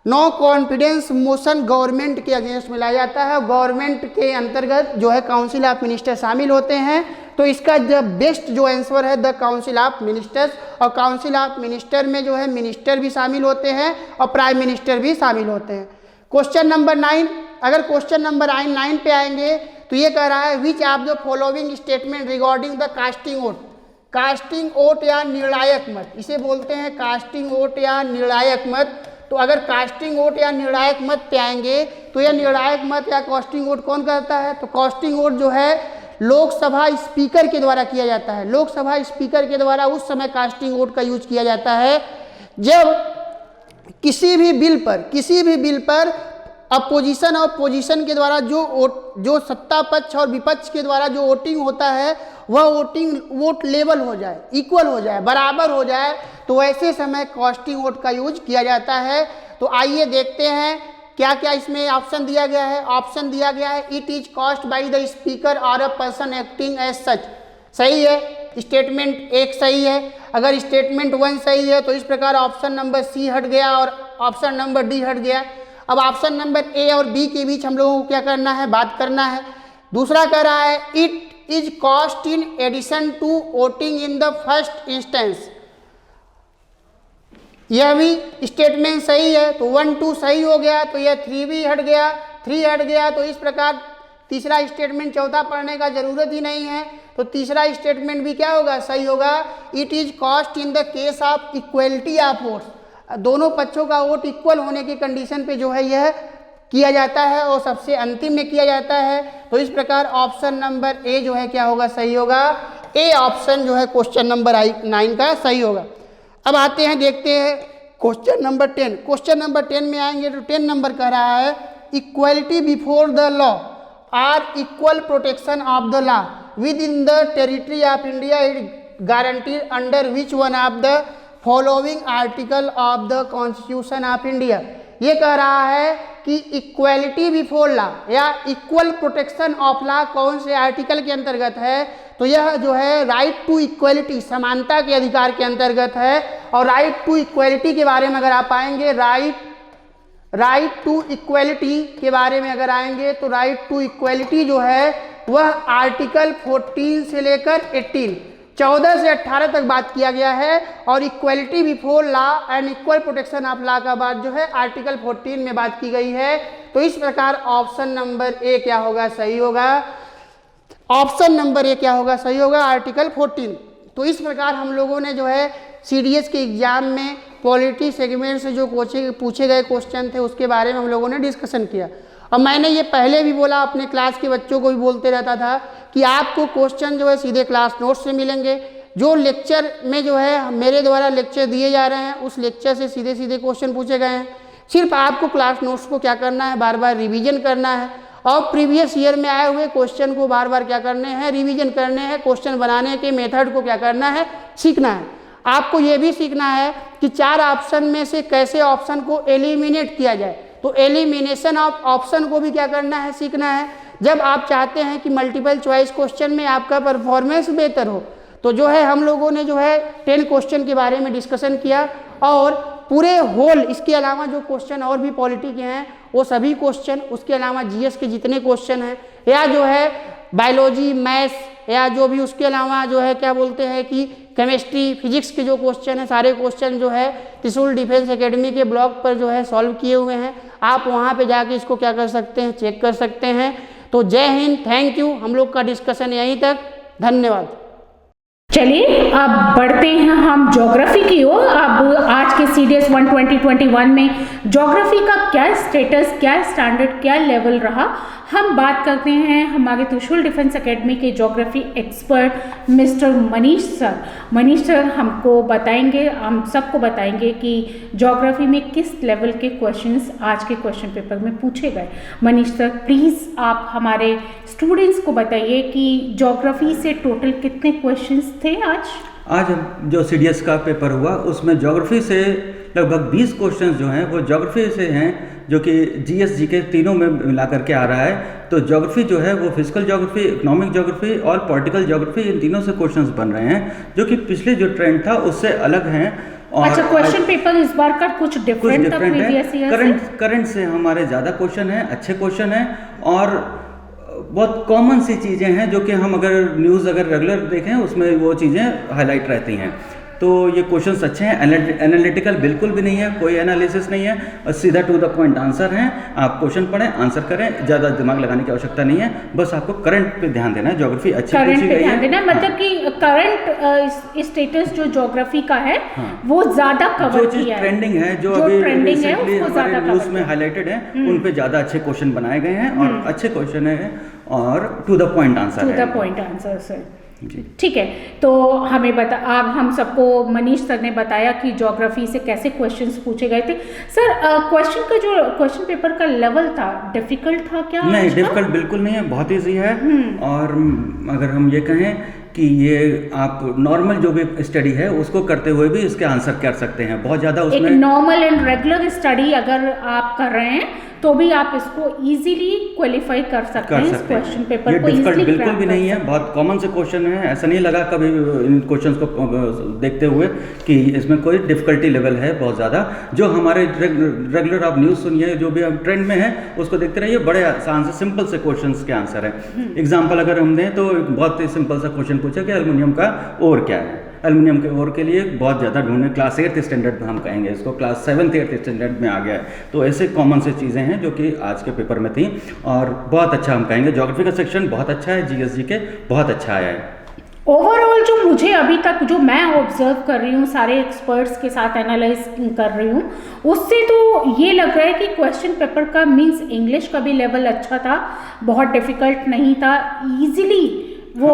नो कॉन्फिडेंस मोशन गवर्नमेंट के अगेंस्ट में लाया जाता है, गवर्नमेंट के अंतर्गत जो है काउंसिल ऑफ मिनिस्टर शामिल होते हैं। तो इसका जो बेस्ट जो आंसर है द काउंसिल ऑफ मिनिस्टर्स, और काउंसिल ऑफ मिनिस्टर में जो है मिनिस्टर भी शामिल होते हैं और प्राइम मिनिस्टर भी शामिल होते हैं। क्वेश्चन नंबर 9, अगर क्वेश्चन नंबर 9 पे आएंगे तो ये कह रहा है which of the following statement regarding the casting vote. Casting vote या निर्णायक मत, इसे बोलते हैं कास्टिंग वोट या निर्णायक मत। तो अगर कास्टिंग वोट या निर्णायक मत पे आएंगे तो यह निर्णायक मत या कास्टिंग वोट कौन करता है, तो कास्टिंग वोट जो है लोकसभा स्पीकर के द्वारा किया जाता है। लोकसभा स्पीकर के द्वारा उस समय कास्टिंग वोट का यूज किया जाता है जब किसी भी बिल पर अपोजिशन और पोजीशन के द्वारा जो सत्ता पक्ष और विपक्ष के द्वारा जो वोटिंग होता है वह वोट लेवल हो जाए, इक्वल हो जाए, बराबर हो जाए, तो ऐसे समय कास्टिंग वोट का यूज किया जाता है। तो आइए देखते हैं क्या क्या इसमें ऑप्शन दिया गया है। ऑप्शन दिया गया है it is cast by the speaker और a person acting as such, सही है। स्टेटमेंट 1 सही है। अगर स्टेटमेंट 1 सही है तो इस प्रकार ऑप्शन नंबर सी हट गया और ऑप्शन नंबर डी हट गया। अब ऑप्शन नंबर ए और बी के बीच हम लोगों को क्या करना है, बात करना है। दूसरा कह रहा है it is cost in addition to voting in the first instance, यह भी स्टेटमेंट सही है। तो 1 2 सही हो गया, तो यह 3 भी हट गया, 3 हट गया। तो इस प्रकार तीसरा स्टेटमेंट चौथा पढ़ने का जरूरत ही नहीं है, तो तीसरा स्टेटमेंट भी क्या होगा, सही होगा। It is cost in the case of equality of votes, दोनों पक्षों का वोट इक्वल होने की कंडीशन पे जो है यह किया जाता है और सबसे अंतिम में किया जाता है। तो इस प्रकार ऑप्शन नंबर ए जो है क्या होगा, सही होगा। ए ऑप्शन जो है क्वेश्चन नंबर 9 का सही होगा। अब आते हैं, देखते हैं क्वेश्चन नंबर 10। क्वेश्चन नंबर 10 में आएंगे तो 10 नंबर कह रहा है equality before the law or equal protection of the law within the territory of India it guaranteed under which one of the following article of the constitution of India. ये कह रहा है कि equality before law या equal protection of law कौन से article के अंतर्गत है, तो यह जो है राइट टू इक्वलिटी, समानता के अधिकार के अंतर्गत है। और राइट टू इक्वलिटी के बारे में अगर आप आएंगे, राइट टू इक्वलिटी के बारे में अगर आएंगे तो राइट टू इक्वलिटी जो है वह आर्टिकल 14 से लेकर 14 से 18 तक बात किया गया है। और equality before law and equal protection of law का बात जो है आर्टिकल 14 में बात की गई है। तो इस प्रकार ऑप्शन नंबर ए क्या होगा, सही होगा। ऑप्शन नंबर ए क्या होगा, सही होगा, आर्टिकल 14। तो इस प्रकार हम लोगों ने जो है सीडीएस के एग्जाम में पॉलिटी सेगमेंट से जो पूछे गए क्वेश्चन थे उसके बारे में हम लोगों ने डिस्कशन किया। और मैंने ये पहले भी बोला, अपने क्लास के बच्चों को भी बोलते रहता था कि आपको क्वेश्चन जो है सीधे क्लास नोट्स से मिलेंगे। जो लेक्चर में जो है मेरे द्वारा लेक्चर दिए जा रहे हैं उस लेक्चर से सीधे सीधे क्वेश्चन पूछे गए हैं। सिर्फ आपको क्लास नोट्स को क्या करना है, बार बार रिवीजन करना है और प्रीवियस ईयर में आए हुए क्वेश्चन को बार बार क्या करने हैं, रिवीजन करने हैं। क्वेश्चन बनाने के मेथड को क्या करना है, सीखना है। आपको ये भी सीखना है कि 4 ऑप्शन में से कैसे ऑप्शन को एलिमिनेट किया जाए। तो एलिमिनेशन ऑफ ऑप्शन को भी क्या करना है, सीखना है। जब आप चाहते हैं कि मल्टीपल चॉइस क्वेश्चन में आपका परफॉर्मेंस बेहतर हो, तो जो है हम लोगों ने जो है 10 क्वेश्चन के बारे में डिस्कशन किया और पूरे होल, इसके अलावा जो क्वेश्चन और भी पॉलिटी के हैं वो सभी क्वेश्चन, उसके अलावा जीएस के जितने क्वेश्चन हैं या जो है बायोलॉजी, मैथ्स या जो भी उसके अलावा जो है क्या बोलते हैं कि केमिस्ट्री, फिजिक्स के जो क्वेश्चन हैं, सारे क्वेश्चन जो है त्रिशूल डिफेंस एकेडमी के ब्लॉग पर जो है सॉल्व किए हुए हैं। आप वहाँ पे जाके इसको क्या कर सकते हैं, चेक कर सकते हैं। तो जय हिंद, थैंक यू। हम लोग का डिस्कशन यहीं तक, धन्यवाद। चलिए अब बढ़ते हैं हम ज्योग्राफी की ओर। अब आज के सीडीएस 1 2021 में ज्योग्राफी का क्या स्टेटस, क्या स्टैंडर्ड, क्या लेवल रहा, हम बात करते हैं हमारे त्रिशूल डिफेंस एकेडमी के geography expert mister Manish sir. Manish sir हमको बताएंगे, हम सबको बताएंगे कि ज्योग्राफी में किस लेवल के क्वेश्चंस आज के क्वेश्चन पेपर में पूछे गए। मनीष सर प्लीज़ आप हमारे स्टूडेंट्स को बताइए कि ज्योग्राफी से टोटल कितने क्वेश्चंस थे आज जो सीडीएस का पेपर हुआ उसमें ज्योग्राफी से लगभग 20 क्वेश्चंस जो हैं वो ज्योग्राफी से हैं, जो कि जीएस जीके तीनों में मिला करके आ रहा है। तो ज्योग्राफी जो है वो फिजिकल ज्योग्राफी, इकोनॉमिक ज्योग्राफी और पॉलिटिकल ज्योग्राफी, इन तीनों से क्वेश्चंस बन रहे हैं जो कि पिछले जो ट्रेंड था उससे अलग हैं। और अच्छा, क्वेश्चन पेपर इस बार का कुछ डिफरेंट था प्रीवियस ईयर से? करंट से हमारे ज़्यादा क्वेश्चन हैं, अच्छे क्वेश्चन हैं और बहुत कॉमन सी चीज़ें हैं जो कि हम अगर न्यूज़ अगर रेगुलर देखें उसमें वो चीज़ें हाईलाइट रहती हैं। तो ये क्वेश्चंस अच्छे हैं, एनालिटिकल बिल्कुल भी नहीं है, कोई एनालिसिस नहीं है और सीधा टू द पॉइंट आंसर हैं। आप क्वेश्चन पढ़ें, आंसर करें, ज़्यादा दिमाग लगाने की आवश्यकता नहीं है, बस आपको करंट पे ध्यान देना है। ज्योग्राफी अच्छी पूछी गई है, देना मतलब कि करंट स्टेटस जो ज्योग्राफी का है वो ज़्यादा कवर किया है, ट्रेंडिंग है, जो अभी रिसेंटली हमारे न्यूज़ में हाईलाइटेड है, उन पे ज़्यादा अच्छे क्वेश्चन बनाए गए हैं और अच्छे क्वेश्चन है और टू द पॉइंट आंसर है। टू द पॉइंट आंसर से ठीक है। तो हमें अब हम सबको मनीष सर ने बताया कि ज्योग्राफी से कैसे क्वेश्चंस पूछे गए थे। सर क्वेश्चन का जो क्वेश्चन पेपर का लेवल था, डिफिकल्ट था क्या? नहीं, डिफिकल्ट बिल्कुल नहीं है, बहुत ईजी है। और अगर हम ये कहें कि ये आप नॉर्मल जो भी स्टडी है उसको करते हुए भी इसके आंसर कर सकते हैं। बहुत ज़्यादा उसमें एक नॉर्मल एंड रेगुलर स्टडी अगर आप कर रहे हैं तो भी आप इसको इजीली क्वालिफाई कर सकते हैं। इस क्वेश्चन पेपर को डिफिकल्ट बिल्कुल भी नहीं है, बहुत कॉमन से क्वेश्चन है। ऐसा नहीं लगा कभी इन क्वेश्चंस को देखते हुए कि इसमें कोई डिफिकल्टी लेवल है बहुत ज़्यादा। जो हमारे रेगुलर आप न्यूज़ सुनिए, जो भी आप ट्रेंड में है उसको देखते रहिए, बड़े आसान से सिंपल से क्वेश्चन के आंसर है। एग्जाम्पल अगर हम दें तो बहुत ही सिंपल सा क्वेश्चन पूछा कि एल्युमिनियम का ओर क्या है। एल्युमिनियम के ओर के लिए बहुत ज़्यादा ढूंढने, क्लास 8th स्टैंडर्ड में हम कहेंगे इसको, क्लास 7th 8th स्टैंडर्ड में आ गया है। तो ऐसे कॉमन से चीज़ें हैं जो कि आज के पेपर में थी और बहुत अच्छा हम कहेंगे। ज्योग्राफी का सेक्शन बहुत अच्छा है, जीएस जी के बहुत अच्छा आया है। ओवरऑल जो मुझे अभी तक जो मैं ऑब्जर्व कर रही हूँ, सारे एक्सपर्ट्स के साथ एनालाइज कर रही हूँ, उससे तो ये लग रहा है कि क्वेश्चन पेपर का मींस इंग्लिश का भी लेवल अच्छा था, बहुत डिफिकल्ट नहीं था, इजीली वो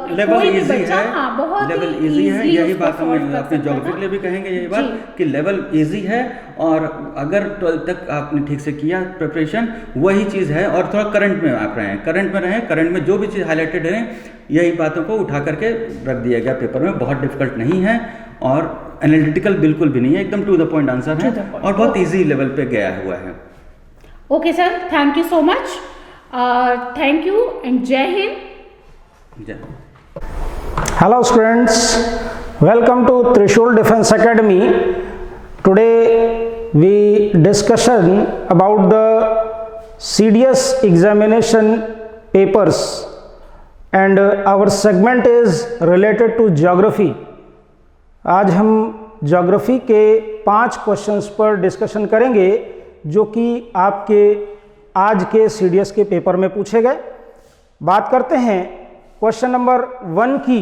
लेवल इजी है, हाँ, बहुत लेवल इजी है। यही बात हम अपने ज्योग्राफी के लिए भी कहेंगे, यही बात कि लेवल इजी है। और अगर 12th तक आपने ठीक से किया प्रिपरेशन, वही चीज़ है। और थोड़ा करंट में आप रहें, करंट में जो भी चीज़ हाईलाइटेड है, यही बातों को उठा करके रख दिया गया पेपर में। बहुत डिफिकल्ट नहीं है और एनालिटिकल बिल्कुल भी नहीं है, एकदम टू द पॉइंट आंसर है और बहुत ईजी लेवल पे गया हुआ है। Okay sir, thank you so much, thank you and जय Hind. Hello students, welcome to Trishul Defense Academy. Today we discussion about the CDS examination papers and our segment is related to geography. आज हम geography के 5 questions पर discussion करेंगे जो कि आपके आज के CDS के पेपर में पूछे गए। बात करते हैं क्वेश्चन नंबर 1 की।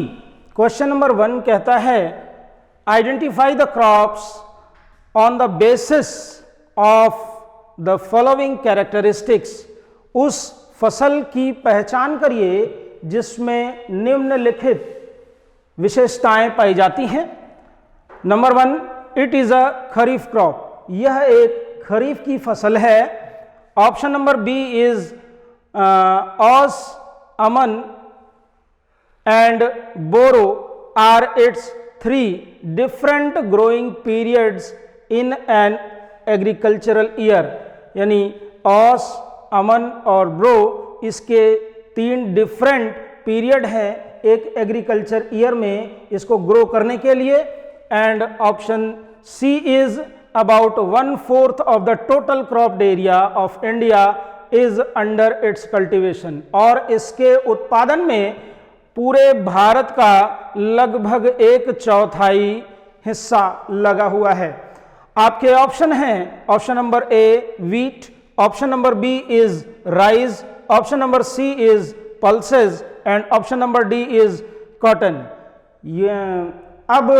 क्वेश्चन नंबर 1 कहता है identify the crops on the basis of the following characteristics. उस फसल की पहचान करिए जिसमें निम्नलिखित विशेषताएं पाई जाती हैं। Number 1, it is a kharif crop. यह एक खरीफ की फसल है। Option number B is aus, aman and boro are its 3 different growing periods in an agricultural year। यानी औस, अमन और ब्रो इसके 3 डिफरेंट पीरियड हैं एक एग्रीकल्चर ईयर में इसको ग्रो करने के लिए। And option C is about 1/4 of the total cropped area of India is under its cultivation. और इसके उत्पादन में पूरे भारत का लगभग 1/4 हिस्सा लगा हुआ है। आपके ऑप्शन हैं option number A wheat, option number B is rice, option number C is pulses and option number D is cotton. अब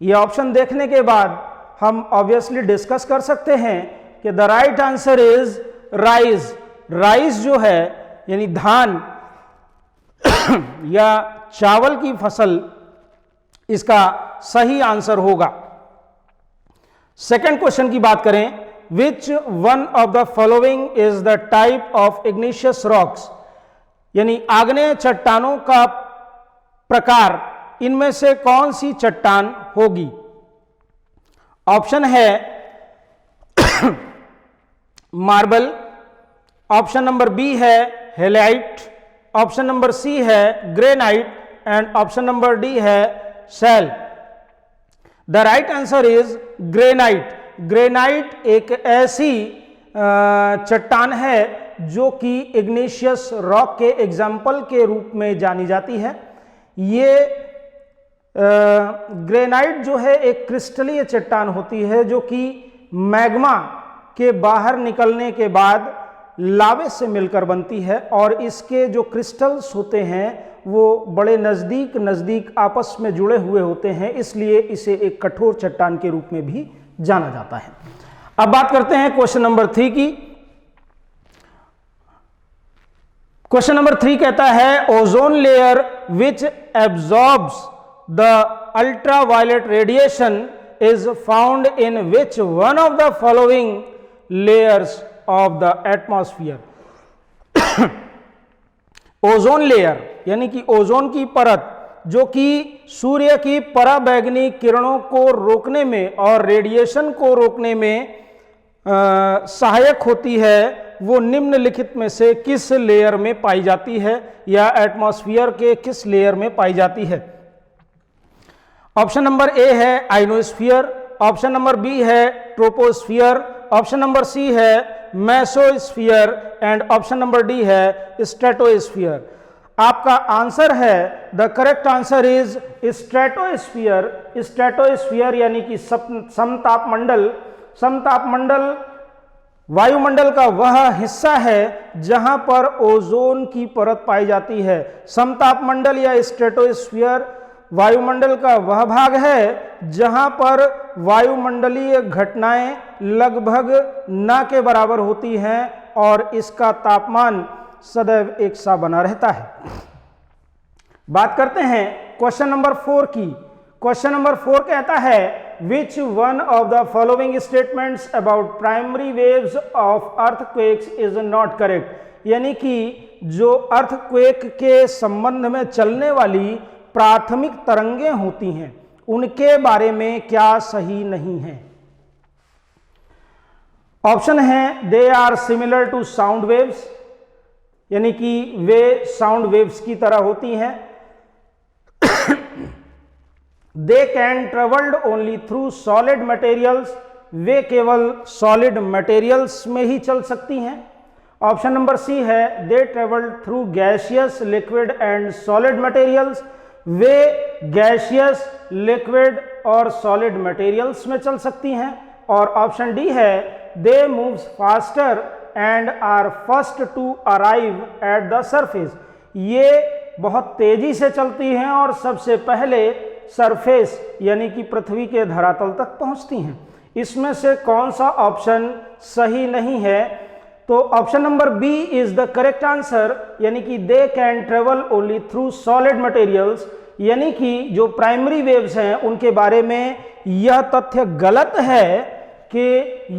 ये ऑप्शन देखने के बाद हम ऑब्वियसली डिस्कस कर सकते हैं कि the right answer is rice. Rice जो है यानी धान या चावल की फसल इसका सही आंसर होगा। सेकंड क्वेश्चन की बात करें, विच one of the following is the type of igneous rocks. यानी आग्नेय चट्टानों का प्रकार इनमें से कौन सी चट्टान होगी। ऑप्शन है मार्बल, ऑप्शन नंबर बी है हेलाइट, ऑप्शन नंबर सी है granite and option number D है shale. The right answer is granite. Granite एक ऐसी चट्टान है जो कि इग्निशियस रॉक के एग्जाम्पल के रूप में जानी जाती है। ये ग्रेनाइट जो है एक क्रिस्टलीय चट्टान होती है जो कि मैग्मा के बाहर निकलने के बाद लावे से मिलकर बनती है और इसके जो क्रिस्टल्स होते हैं वो बड़े नज़दीक आपस में जुड़े हुए होते हैं, इसलिए इसे एक कठोर चट्टान के रूप में भी जाना जाता है। अब बात करते हैं क्वेश्चन नंबर 3 की। क्वेश्चन नंबर 3 कहता है ozone layer which absorbs the ultraviolet radiation is found in which one of the following layers of the atmosphere. Ozone layer यानी कि ओजोन की परत जो कि सूर्य की पराबैंगनी किरणों को रोकने में और रेडिएशन को रोकने में सहायक होती है, वो निम्नलिखित में से किस लेयर में पाई जाती है या एटमॉस्फेयर के किस लेयर में पाई जाती है। ऑप्शन नंबर ए है आइनोस्फीयर, ऑप्शन नंबर बी है ट्रोपोस्फीयर, ऑप्शन नंबर सी है mesosphere and option number D है स्ट्रेटोस्फीयर। आपका आंसर है the correct answer is stratosphere. Stratosphere यानी कि समतापमंडल। समतापमंडल वायुमंडल का वह हिस्सा है जहां पर ओजोन की परत पाई जाती है। समतापमंडल या स्ट्रेटोस्फीयर वायुमंडल का वह भाग है जहां पर वायुमंडलीय घटनाएं लगभग न के बराबर होती हैं और इसका तापमान सदैव एक सा बना रहता है। बात करते हैं क्वेश्चन नंबर 4 की। क्वेश्चन नंबर 4 कहता है which one of the following statements about primary waves of earthquakes is not correct. यानी कि जो अर्थक्वेक के संबंध में चलने वाली प्राथमिक तरंगें होती हैं उनके बारे में क्या सही नहीं है। ऑप्शन है they are similar to sound waves, यानी कि वे साउंड वेव्स की तरह होती हैं। They can travelled only through solid materials, वे केवल सॉलिड मटेरियल्स में ही चल सकती हैं। ऑप्शन नंबर सी है they travelled through gaseous liquid and solid materials, वे गैसियस लिक्विड और सॉलिड मटेरियल्स में चल सकती हैं। और ऑप्शन डी है they moves faster and are first to arrive at the surface, ये बहुत तेजी से चलती हैं और सबसे पहले सरफेस यानी कि पृथ्वी के धरातल तक पहुंचती हैं। इसमें से कौन सा ऑप्शन सही नहीं है? तो option number B is the correct answer, यानी कि they can travel only through solid materials, यानी कि जो प्राइमरी वेव्स हैं उनके बारे में यह तथ्य गलत है कि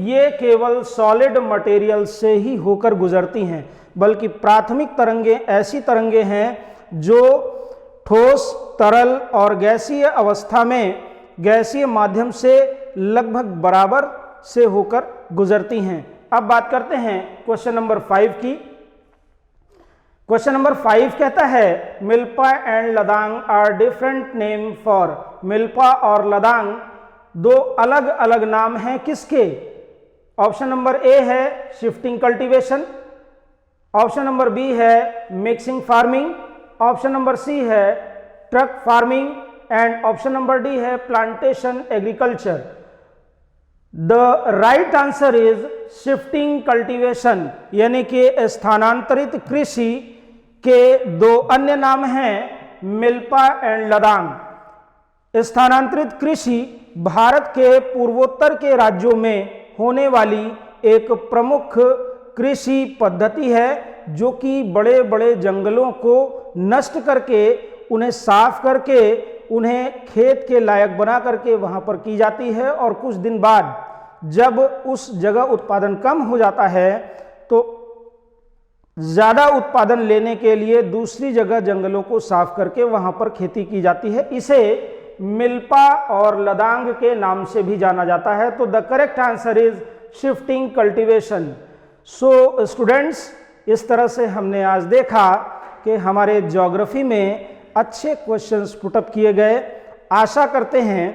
ये केवल सॉलिड मटेरियल से ही होकर गुजरती हैं, बल्कि प्राथमिक तरंगें ऐसी तरंगें हैं जो ठोस, तरल और गैसीय अवस्था में गैसीय माध्यम से लगभग बराबर से होकर गुजरती हैं। अब बात करते हैं क्वेश्चन नंबर 5 की। क्वेश्चन नंबर 5 कहता है milpa and ladang are different name for. Milpa और लदांग दो अलग अलग नाम हैं किसके? ऑप्शन नंबर ए है shifting cultivation, option number B है mixing farming, option number C है truck farming and option number D है plantation agriculture. The right answer is shifting cultivation, यानी कि स्थानांतरित कृषि के दो अन्य नाम हैं मिल्पा एंड लदांग। स्थानांतरित कृषि भारत के पूर्वोत्तर के राज्यों में होने वाली एक प्रमुख कृषि पद्धति है जो कि बड़े बड़े जंगलों को नष्ट करके उन्हें साफ करके उन्हें खेत के लायक बना करके वहां पर की जाती है और कुछ दिन बाद जब उस जगह उत्पादन कम हो जाता है तो ज़्यादा उत्पादन लेने के लिए दूसरी जगह जंगलों को साफ करके वहां पर खेती की जाती है। इसे मिल्पा और लदांग के नाम से भी जाना जाता है। तो the correct answer is shifting cultivation. So students, इस तरह से हमने आज देखा कि हमारे ज्योग्राफी में अच्छे क्वेश्चंस पुटअप किए गए। आशा करते हैं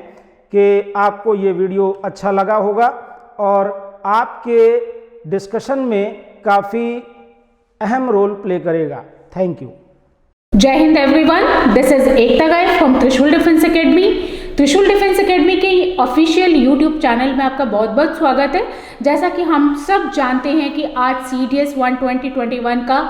कि आपको ये वीडियो अच्छा लगा होगा और आपके डिस्कशन में काफ़ी अहम रोल प्ले करेगा। Thank you. जय हिंद everyone, this is Ekta guide from Trishul defence academy. Trishul defence academy के ऑफिशियल यूट्यूब चैनल में आपका बहुत बहुत स्वागत है। जैसा कि हम सब जानते हैं कि आज CDS 1 2021 का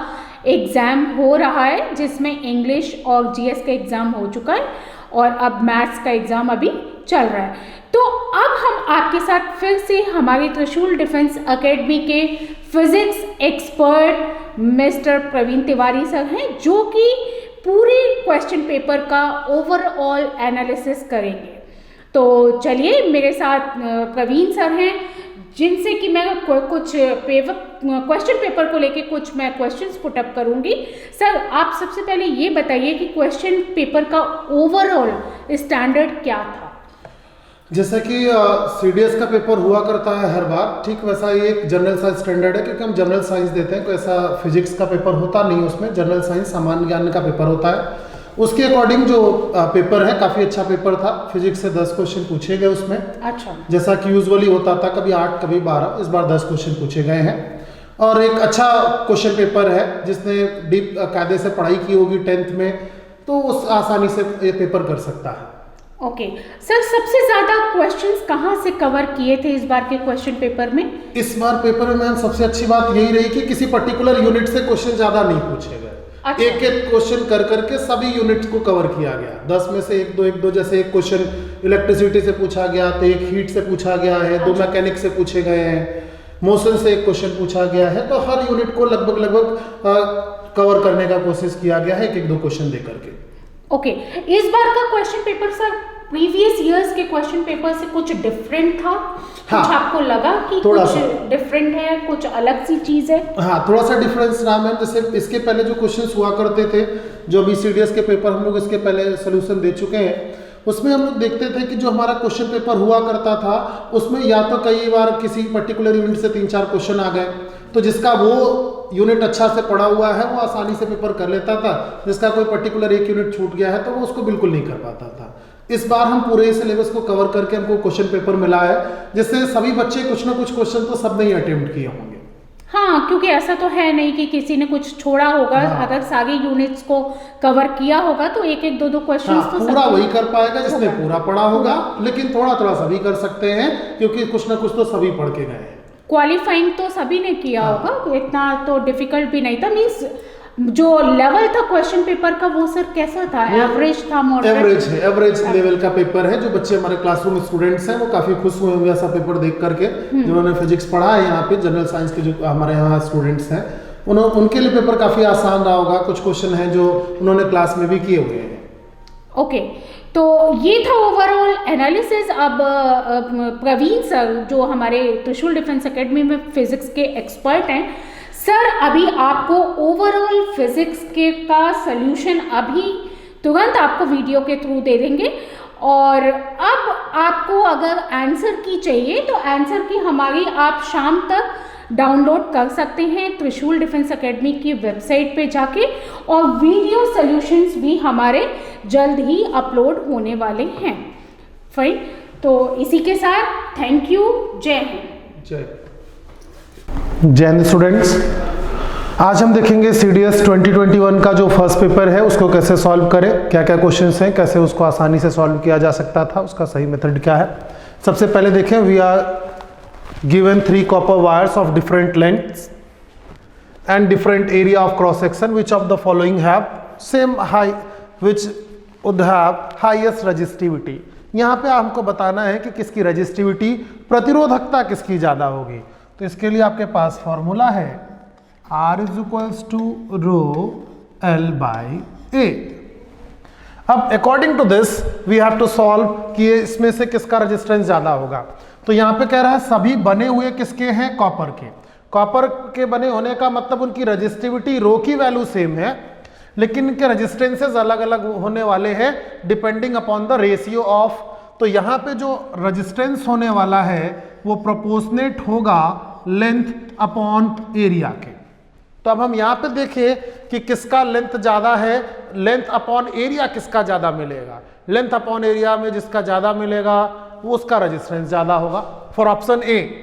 एग्ज़ाम हो रहा है, जिसमें इंग्लिश और GS का एग्ज़ाम हो चुका है और अब मैथ्स का एग्ज़ाम अभी चल रहा है। तो अब हम आपके साथ फिर से हमारे त्रिशूल डिफेंस एकेडमी के physics expert mister Praveen Tiwari sir हैं, जो कि पूरे क्वेश्चन पेपर का ओवरऑल एनालिसिस करेंगे। तो चलिए, मेरे साथ प्रवीण सर हैं, जिनसे कि मैं कुछ क्वेश्चन पेपर को लेके कुछ मैं क्वेश्चंस पुटअप करूंगी। सर, आप सबसे पहले ये बताइए कि क्वेश्चन पेपर का ओवरऑल स्टैंडर्ड क्या था? जैसा कि CDS का पेपर हुआ करता है हर बार, ठीक वैसा ये एक जनरल साइंस स्टैंडर्ड है, क्योंकि हम जनरल साइंस देते हैं, कोई ऐसा फिजिक्स का पेपर होता नहीं है उसमें। जनरल साइंस सामान्य ज्ञान का पेपर होता है। उसके अकॉर्डिंग जो पेपर है काफ़ी अच्छा पेपर था। फिजिक्स से 10 क्वेश्चन पूछे गए उसमें। अच्छा। जैसा कि यूजुअली होता था, कभी 8 कभी 12, इस बार 10 क्वेश्चन पूछे गए हैं और एक अच्छा क्वेश्चन पेपर है। जिसने डीप कायदे से पढ़ाई की होगी 10th में, तो उस आसानी से ये पेपर कर सकता है। ओके सर, सबसे ज़्यादा क्वेश्चंस कहाँ से कवर किए थे इस बार के क्वेश्चन पेपर में? इस बार पेपर में मैम सबसे अच्छी बात यही रही कि किसी पर्टिकुलर यूनिट से क्वेश्चन ज़्यादा नहीं पूछे गए। अच्छा। एक एक क्वेश्चन कर करके सभी यूनिट्स को कवर किया गया। 10 में से एक दो जैसे एक क्वेश्चन इलेक्ट्रिसिटी से पूछा गया, तो एक हीट से पूछा गया है, 2 मैकेनिक्स से पूछे गए हैं, मोशन से एक क्वेश्चन पूछा गया है। तो हर यूनिट को लगभग कवर करने का कोशिश किया गया है, एक दो क्वेश्चन दे करके। ओके, इस बार का question paper sir previous years के क्वेश्चन पेपर से कुछ डिफरेंट था? हाँ, कुछ आपको लगा कि थोड़ा कुछ डिफरेंट है, कुछ अलग सी चीज है? हाँ, थोड़ा सा डिफरेंस रहा मैम। जैसे इसके पहले जो क्वेश्चंस हुआ करते थे, जो अभी सीडीएस के पेपर हम लोग इसके पहले सोल्यूशन दे चुके हैं, उसमें हम लोग देखते थे कि जो हमारा क्वेश्चन पेपर हुआ करता था उसमें या तो कई बार किसी पर्टिकुलर यूनिट से 3-4 क्वेश्चन आ गए, तो जिसका वो यूनिट अच्छा से पढ़ा हुआ है वो आसानी से पेपर कर लेता था, जिसका कोई पर्टिकुलर एक यूनिट छूट गया है तो वो उसको बिल्कुल नहीं कर पाता था। इस बार हम पूरे सिलेबस को कवर करके हमको क्वेश्चन पेपर मिला है, जिससे सभी बच्चे कुछ ना कुछ क्वेश्चन तो सब ने ही अटेम्प्ट किए होंगे। हाँ, क्योंकि ऐसा तो है नहीं कि किसी ने कुछ छोड़ा होगा। हाँ। अगर सारी यूनिट्स को कवर किया होगा तो एक एक दो दो क्वेश्चन हाँ, तो पूरा सब वही कर पाएगा जिसने पूरा पढ़ा होगा, लेकिन थोड़ा थोड़ा सभी कर सकते हैं क्योंकि कुछ ना कुछ तो सभी पढ़ के गए हैं। क्वालिफाइंग तो सभी ने किया हाँ। होगा, इतना तो डिफिकल्ट भी नहीं था। मीन्स जो लेवल था क्वेश्चन पेपर का वो सर कैसा था? एवरेज था, मॉडरेट? एवरेज है, एवरेज लेवल का पेपर है। जो बच्चे हमारे क्लासरूम स्टूडेंट्स हैं वो काफी खुश हुए होंगे ऐसा पेपर देख करके, जिन्होंने फिजिक्स पढ़ा है यहाँ पे, जनरल साइंस के जो हमारे यहाँ स्टूडेंट्स हैं उनके लिए पेपर काफी आसान रहा होगा। कुछ क्वेश्चन हैं जो उन्होंने क्लास में भी किए हुए हैं। ओके, तो ये था ओवरऑल एनालिसिस। अब प्रवीण सर जो हमारे त्रिशूल डिफेंस एकेडमी में फिजिक्स के एक्सपर्ट हैं, सर अभी आपको ओवरऑल फिजिक्स के का सॉल्यूशन अभी तुरंत आपको वीडियो के थ्रू दे देंगे। और अब आपको अगर आंसर की चाहिए तो आंसर की हमारी आप शाम तक डाउनलोड कर सकते हैं त्रिशूल डिफेंस एकेडमी की वेबसाइट पे जाके, और वीडियो सॉल्यूशंस भी हमारे जल्द ही अपलोड होने वाले हैं। फाइन, तो इसी के साथ थैंक यू, जय हिंद। जय हिंद स्टूडेंट्स। आज हम देखेंगे सीडीएस 2021 का जो फर्स्ट पेपर है उसको कैसे सॉल्व करें, क्या क्या क्वेश्चंस हैं, कैसे उसको आसानी से सॉल्व किया जा सकता था, उसका सही मेथड क्या है। सबसे पहले देखें, we are given 3 copper wires of different lengths and different area of cross section, which of the following have same height, which would have highest resistivity। यहाँ पे हमको बताना है कि किसकी रजिस्टिविटी, प्रतिरोधकता किसकी ज़्यादा होगी। तो इसके लिए आपके पास फॉर्मूला है R is equals to rho L by A। अब according to this we have to solve कि इसमें से किसका रेजिस्टेंस ज़्यादा होगा। तो यहाँ पे कह रहा है सभी बने हुए किसके हैं, कॉपर के। कॉपर के बने होने का मतलब उनकी रजिस्टिविटी रो की वैल्यू सेम है, लेकिन इनके रेजिस्टेंसेस अलग अलग होने वाले हैं depending upon the ratio of. तो यहाँ पे जो रेजिस्टेंस होने वाला है वो प्रोपोर्शनेट होगा लेंथ अपॉन एरिया के। तो अब हम यहाँ पे देखें कि किसका लेंथ ज़्यादा है, लेंथ अपॉन एरिया किसका ज़्यादा मिलेगा। लेंथ अपॉन एरिया में जिसका ज़्यादा मिलेगा वो उसका रेजिस्टेंस ज़्यादा होगा। फॉर ऑप्शन ए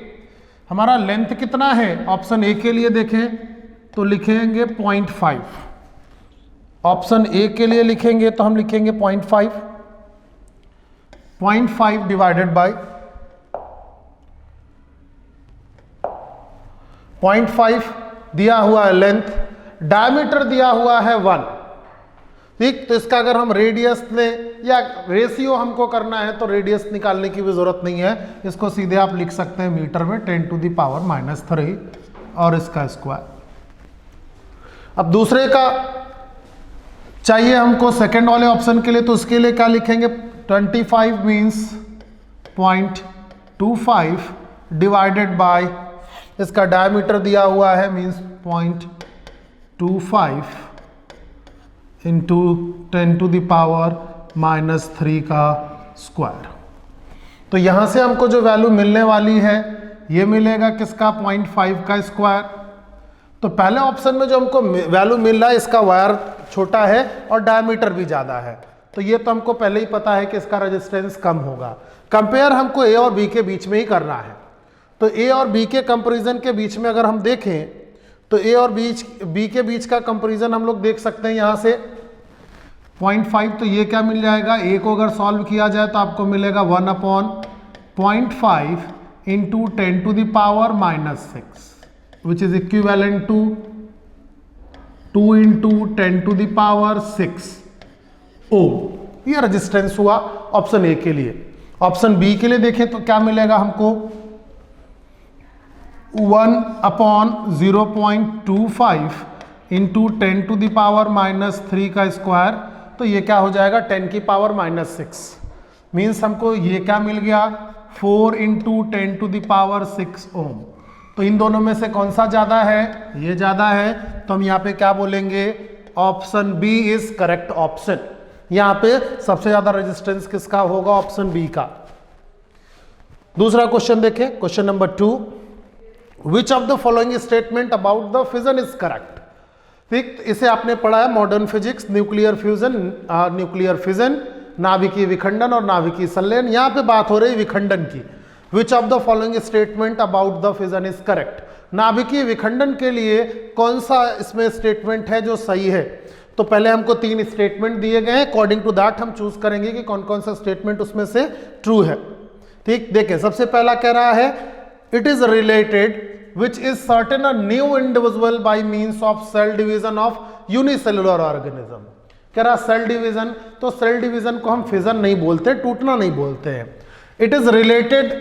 हमारा लेंथ कितना है, ऑप्शन ए के लिए देखें तो लिखेंगे 0.5। ऑप्शन ए के लिए लिखेंगे तो हम लिखेंगे 0.5। 0.5 डिवाइडेड बाय 0.5 दिया हुआ है लेंथ, डायमीटर दिया हुआ है 1। ठीक, तो इसका अगर हम रेडियस लें या रेशियो हमको करना है तो रेडियस निकालने की भी जरूरत नहीं है, इसको सीधे आप लिख सकते हैं मीटर में 10⁻³ और इसका स्क्वायर। अब दूसरे का चाहिए हमको सेकंड वाले ऑप्शन के लिए, तो उसके लिए क्या लिखेंगे, 25 मीन्स 0.25 डिवाइडेड बाय इसका डायमीटर दिया हुआ है मीन्स 0.25 इंटू 10⁻³ का स्क्वायर। तो यहाँ से हमको जो वैल्यू मिलने वाली है ये मिलेगा किसका, 0.5 का स्क्वायर। तो पहले ऑप्शन में जो हमको वैल्यू मिल रहा है इसका वायर छोटा है और डायमीटर भी ज़्यादा है, तो ये तो हमको पहले ही पता है कि इसका रेजिस्टेंस कम होगा। कंपेयर हमको ए और बी के बीच में ही करना है। तो ए और बी के कंपैरिजन के बीच में अगर हम देखें तो ए और बी के बीच का कंपैरिजन हम लोग देख सकते हैं यहाँ से। 0.5, तो ये क्या मिल जाएगा, ए को अगर सॉल्व किया जाए तो आपको मिलेगा 1/0.5 into 10⁻⁻6 which is equivalent to 2 into 10⁻6 ohm. ये रेजिस्टेंस हुआ ऑप्शन ए के लिए। ऑप्शन बी के लिए देखें तो क्या मिलेगा हमको, 1/0.25 इंटू 10⁻³ का स्क्वायर, तो ये क्या हो जाएगा 10⁻⁻6। मीन्स हमको ये क्या मिल गया 4 इंटू 10⁻6 ओम। तो इन दोनों में से कौन सा ज़्यादा है, ये ज़्यादा है, तो हम यहाँ पे क्या बोलेंगे, option B is correct option. यहाँ पे सबसे ज़्यादा रेजिस्टेंस किसका होगा, ऑप्शन बी का। दूसरा क्वेश्चन देखें, question number 2, which of the following statement about the fission is correct. ठीक, इसे आपने पढ़ा है modern physics, nuclear fusion, nuclear fission, नाभिकीय विखंडन और नाभिकीय संलयन। यहाँ पे बात हो रही विखंडन की। Which of the following statement about the fission is correct. नाभिकीय विखंडन के लिए कौन सा इसमें स्टेटमेंट है जो सही है। तो पहले हमको 3 स्टेटमेंट दिए गए हैं, अकॉर्डिंग टू दैट हम चूज करेंगे कि कौन कौन सा स्टेटमेंट उसमें से ट्रू है। ठीक, देखें सबसे पहला कह रहा है it is related which is certain a new individual by means of cell division of unicellular organism। कह रहा सेल डिवीजन, तो सेल डिवीजन को हम फिजन नहीं बोलते, टूटना नहीं बोलते हैं। It is related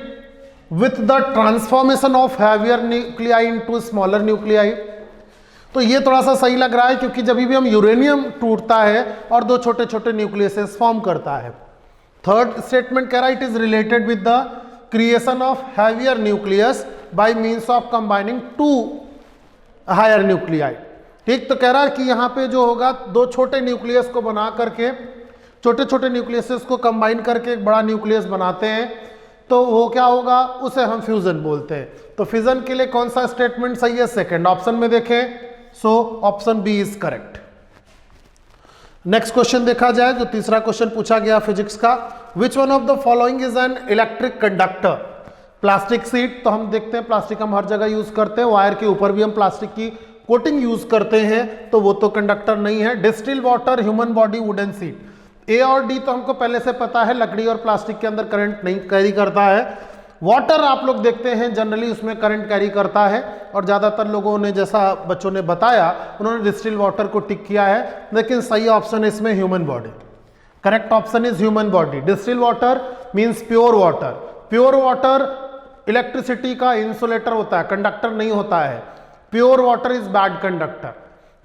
with the transformation of heavier nuclei into smaller nuclei. तो ये थोड़ा सा सही लग रहा है क्योंकि जब भी हम यूरेनियम टूटता है और 2 छोटे छोटे न्यूक्लियसेस फॉर्म करता है। थर्ड स्टेटमेंट कह रहा है it is related with the creation of heavier nucleus by means of combining 2 higher nuclei. ठीक, तो कह रहा है कि यहाँ पे जो होगा 2 छोटे न्यूक्लियस को बना करके, छोटे छोटे न्यूक्लियसेस को कंबाइन करके एक बड़ा न्यूक्लियस बनाते हैं, तो वो क्या होगा, उसे हम फ्यूजन बोलते हैं। तो फ्यूजन के लिए कौन सा स्टेटमेंट सही है, सेकंड ऑप्शन में देखें, so option B is correct. Next question देखा जाए, जो तीसरा क्वेश्चन पूछा गया फिजिक्स का, which one of the following is an electric conductor. Plastic sheet, तो हम देखते हैं प्लास्टिक हम हर जगह यूज करते हैं, वायर के ऊपर भी हम प्लास्टिक की कोटिंग यूज करते हैं, तो वो तो कंडक्टर नहीं है। Distil water, human body, wooden seat. A और डी तो हमको पहले से पता है, लकड़ी और प्लास्टिक के अंदर करंट नहीं कैरी करता है। वाटर आप लोग देखते हैं जनरली उसमें करंट कैरी करता है, और ज़्यादातर लोगों ने, जैसा बच्चों ने बताया, उन्होंने डिस्टिल वाटर को टिक किया है, लेकिन सही ऑप्शन है इसमें human body. Correct option is human body. Distil water means pure water. Pure water electricity का इंसुलेटर होता है, कंडक्टर नहीं होता है। Pure water is bad conductor.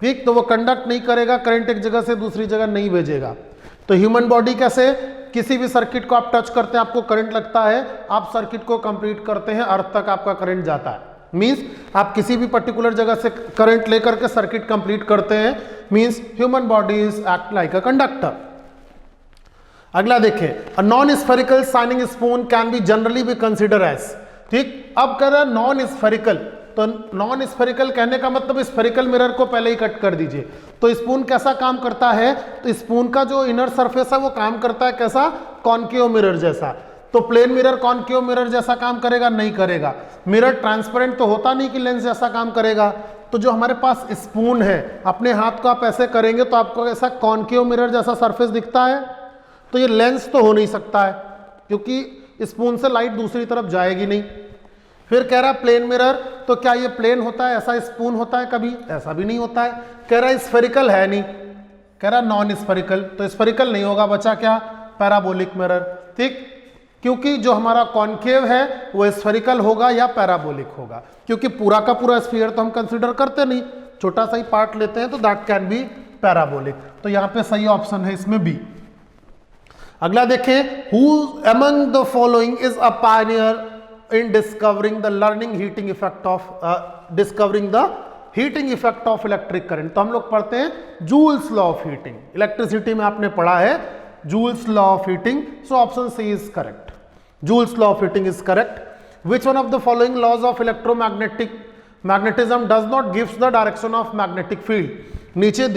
ठीक, तो वो कंडक्ट नहीं करेगा, करंट एक जगह से दूसरी जगह नहीं भेजेगा। तो ह्यूमन बॉडी कैसे, किसी भी सर्किट को आप टच करते हैं आपको करंट लगता है, आप सर्किट को कंप्लीट करते हैं, अर्थ तक आपका करंट जाता है। मींस आप किसी भी पर्टिकुलर जगह से करंट लेकर के सर्किट कंप्लीट करते हैं, means human body is act like a conductor. अगला देखें, a non spherical shining spoon can be generally be consider as. ठीक, अब कर रहा है नॉन स्फेरिकल, तो नॉन स्फेरिकल कहने का मतलब स्फेरिकल मिरर को पहले ही कट कर दीजिए। तो स्पून कैसा काम करता है, तो स्पून का जो इनर सरफेस है वो काम करता है कैसा, कॉनकेव मिरर जैसा। तो प्लेन मिरर कॉनकेव मिरर जैसा काम करेगा, नहीं करेगा। मिरर ट्रांसपेरेंट तो होता नहीं कि लेंस जैसा काम करेगा। तो जो हमारे पास स्पून है, अपने हाथ को आप ऐसे करेंगे तो आपको ऐसा कॉनकेव मिरर जैसा सरफेस दिखता है, तो ये लेंस तो हो नहीं सकता है, क्योंकि स्पून से लाइट दूसरी तरफ जाएगी नहीं। फिर कह रहा है प्लेन मिरर, तो क्या ये प्लेन होता है, ऐसा स्पून होता है कभी, ऐसा भी नहीं होता है। कह रहा है स्फेरिकल है नहीं, कह रहा है नॉन स्फेरिकल, तो स्फेरिकल नहीं होगा, बचा क्या, पैराबोलिक मिरर। ठीक, क्योंकि जो हमारा कॉनकेव है वो स्फेरिकल होगा या पैराबोलिक होगा, क्योंकि पूरा का पूरा स्फीयर तो हम कंसीडर करते नहीं, छोटा सा ही पार्ट लेते हैं, तो दैट कैन बी पैराबोलिक। तो यहाँ पे सही ऑप्शन है इसमें बी। अगला देखें, who among the following is a Pioneer in discovering the heating effect of electric current। तो हम लोग पढ़ते हैं Joule's law of heating, electricity में आपने पढ़ा है Joule's law of heating, so option C is correct. Joule's law of heating is correct. Which one of the following laws of magnetism does not gives the direction of magnetic field. नीचे